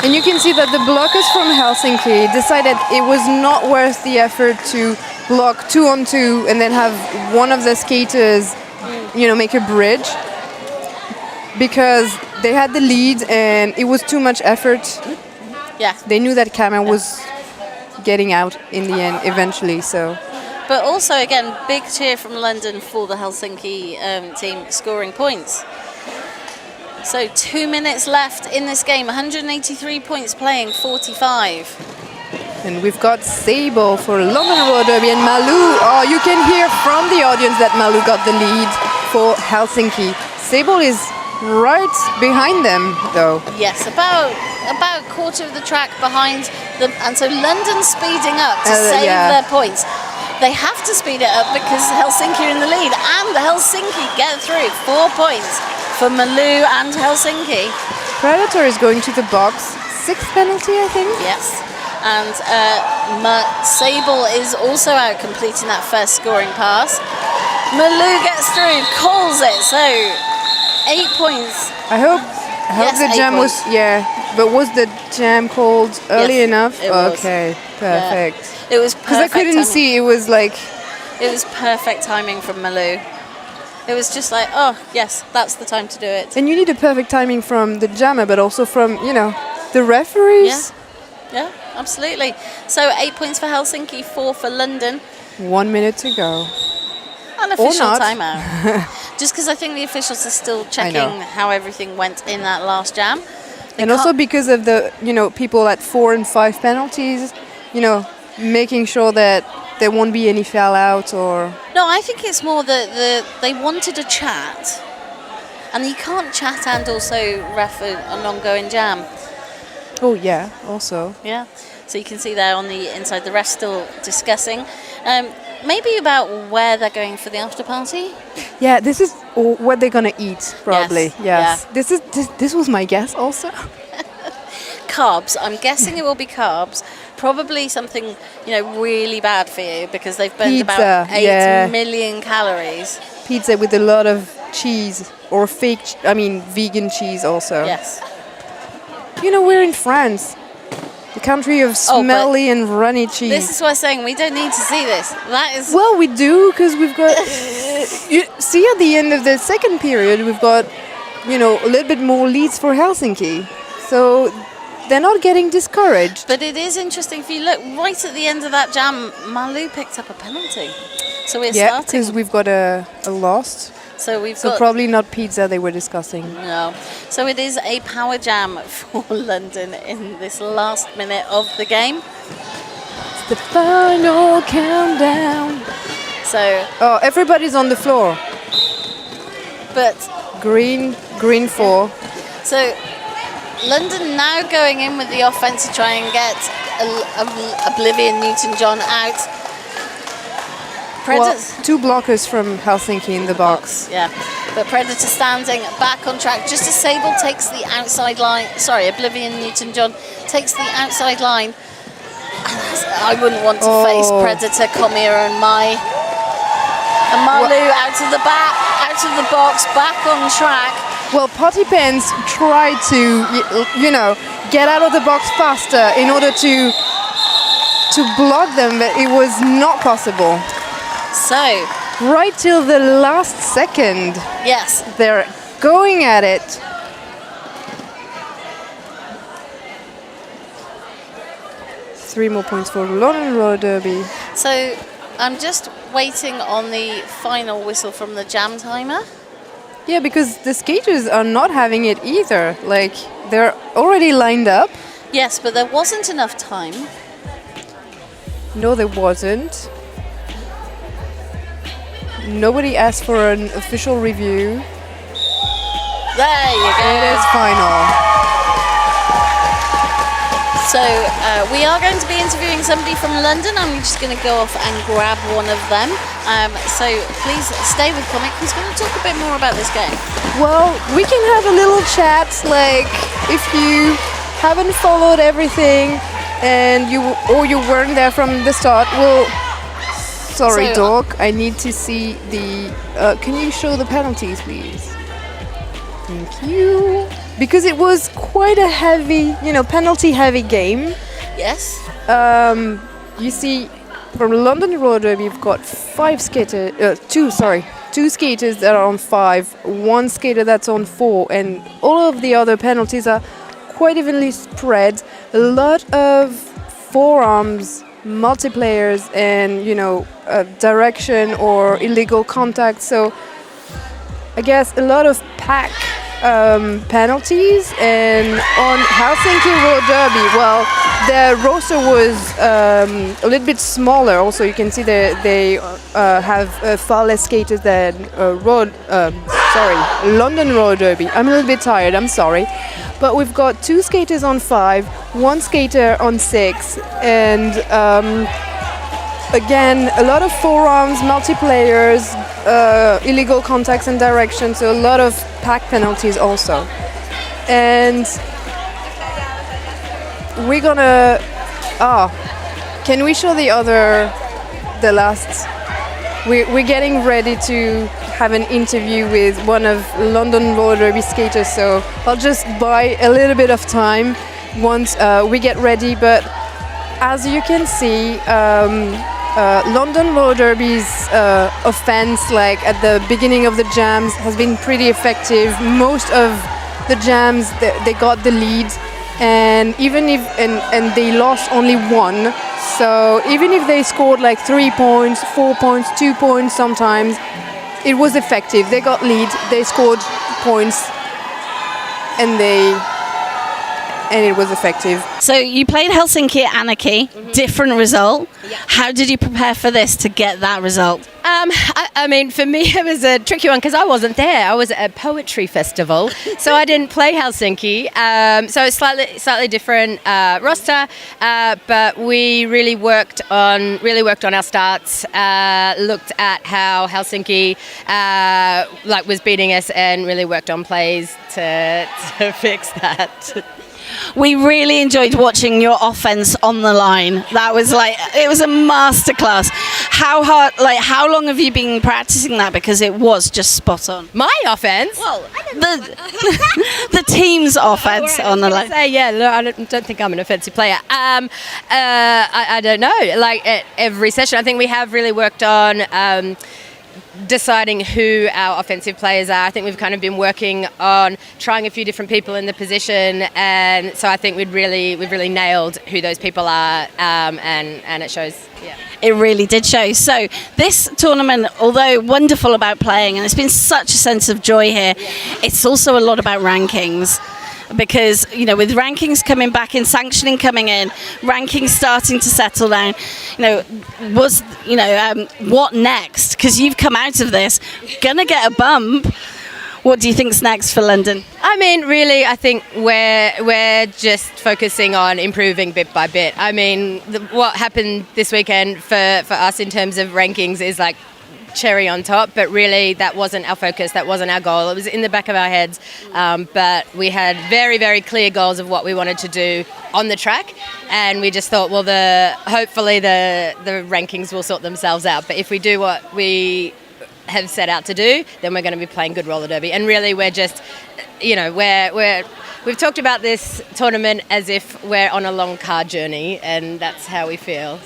And you can see that the blockers from Helsinki decided it was not worth the effort to block 2-on-2 and then have one of the skaters, make a bridge. Because they had the lead and it was too much effort. Yeah. They knew that Camera was getting out in the end eventually, so. But also, again, big cheer from London for the Helsinki team scoring points. So 2 minutes left in this game, 183 points playing 45. And we've got Sable for London Roller Derby and Malu. Oh, you can hear from the audience that Malu got the lead for Helsinki. Sable is right behind them, though. Yes, about a quarter of the track behind them, and so London speeding up to save their points. They have to speed it up because Helsinki are in the lead, and Helsinki get through. 4 points for Malu and Helsinki. Predator is going to the box. 6th penalty, I think. Yes, and Sable is also out completing that first scoring pass. Malu gets through, calls it, so 8 points. I hope the jam was, but was the jam called early enough? It was. Okay, perfect. Yeah. It was perfect. Because I couldn't see, it was It was perfect timing from Malu. It was just oh, yes, that's the time to do it. And you need a perfect timing from the jammer, but also from, the referees. Yeah, absolutely. So 8 points for Helsinki, 4 for London. 1 minute to go. An official timeout. Just because I think the officials are still checking how everything went in that last jam. And also because of the, people at 4 and 5 penalties, making sure that there won't be any foul out or... No, I think it's more that they wanted a chat. And you can't chat and also ref an ongoing jam. Oh, yeah, also. Yeah. So you can see there on the inside, the rest still discussing. Maybe about where they're going for the after party. Yeah, this is what they're gonna eat probably. Yes. Yeah. This was my guess also. Carbs. I'm guessing it will be carbs. Probably something really bad for you because they've burned about 8 million calories. Pizza with a lot of cheese or vegan cheese also. Yes. We're in France. The country of smelly and runny cheese. This is what I'm saying. We don't need to see this. That is. Well, we do because we've got. You see, at the end of the second period, we've got, a little bit more leads for Helsinki. So they're not getting discouraged. But it is interesting. If you look right at the end of that jam, Malu picked up a penalty. So we're starting. Because we've got a lost. So probably not pizza they were discussing. No. So it is a power jam for London in this last minute of the game. It's the final countdown. So. Oh, everybody's on the floor. But. Green 4. So London now going in with the offense to try and get Oblivion Newton-John out. Well, 2 blockers from Helsinki in the box. Yeah, but Predator standing back on track just as Sable takes the outside line. Sorry, Oblivion Newton-John takes the outside line. I wouldn't want to face Predator, Komir and Mai. And Malu out of the box, back on track. Well, Potty Pants tried to, get out of the box faster in order to block them, but it was not possible. So, right till the last second, yes, they're going at it. Three more points for London Roller Derby. So, I'm just waiting on the final whistle from the jam timer. Yeah, because the skaters are not having it either. Like, they're already lined up. Yes, but there wasn't enough time. No, there wasn't. Nobody asked for an official review. There you go. It is final. So we are going to be interviewing somebody from London. I'm just going to go off and grab one of them. So please stay with Comic. He's going to talk a bit more about this game. Well, we can have a little chat. Like, if you haven't followed everything and you weren't there from the start, sorry, dog. I need to see the. Can you show the penalties, please? Thank you. Because it was quite a heavy, penalty-heavy game. Yes. You see, from London Roller Derby, you've got two skaters that are on 5, one skater that's on 4, and all of the other penalties are quite evenly spread. A lot of forearms, multiplayers, and direction or illegal contact. So I guess a lot of pack penalties. And on Helsinki Roller Derby, well, the roster was a little bit smaller. Also, you can see that they have far less skaters than London Roller Derby. I'm a little bit tired, I'm sorry. But we've got 2 skaters on 5, 1 skater on 6, and again, a lot of forearms, multiplayers, illegal contacts and direction, so a lot of pack penalties also. And we're gonna... can we show the last... We're getting ready to have an interview with one of London Roller Derby skaters, so I'll just buy a little bit of time once we get ready. But as you can see, London Roller Derby's offense, like at the beginning of the jams, has been pretty effective. Most of the jams, they got the lead, and even if and they lost only 1. So even if they scored like 3 points, 4 points, 2 points, sometimes it was effective. They got lead, they scored points, and they and it was effective. So you played Helsinki at Anarchy, different result. Yeah. How did you prepare for this to get that result? I mean, for me, it was a tricky one because I wasn't there. I was at a poetry festival, so I didn't play Helsinki. So it's slightly different roster, but we really worked on our starts. Looked at how Helsinki was beating us, and really worked on plays to fix that. We really enjoyed watching your offense on the line. That was it was a masterclass. How hard, how long have you been practicing that? Because it was just spot on. My offense? Well, the team's offense on the line. I don't think I'm an offensive player. I don't know. At every session, I think we have really worked on deciding who our offensive players are. I think we've kind of been working on trying a few different people in the position, and so I think we've really nailed who those people are, and it shows. Yeah. It really did show. So this tournament, although wonderful about playing, and it's been such a sense of joy here, it's also a lot about rankings. Because, with rankings coming back in, sanctioning coming in, rankings starting to settle down, what next? Because you've come out of this, gonna get a bump. What do you think's next for London? I mean, really, I think we're just focusing on improving bit by bit. I mean, what happened this weekend for us in terms of rankings is cherry on top, but really that wasn't our focus, that wasn't our goal. It was in the back of our heads, but we had very, very clear goals of what we wanted to do on the track, and we just thought, hopefully the rankings will sort themselves out, but if we do what we have set out to do, then we're going to be playing good roller derby. And really we're just, we've talked about this tournament as if we're on a long car journey, and that's how we feel.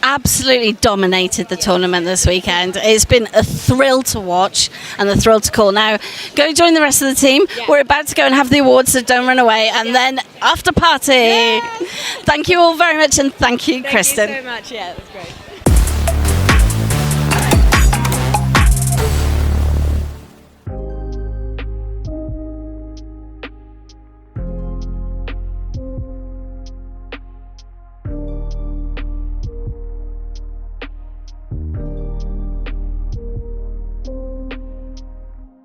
Absolutely dominated the tournament this weekend. It's been a thrill to watch and a thrill to call. Now, go join the rest of the team. Yeah. We're about to go and have the awards, so don't run away. And then after party. Yeah. Thank you all very much, and thank you, Kristen. Thank you so much. Yeah.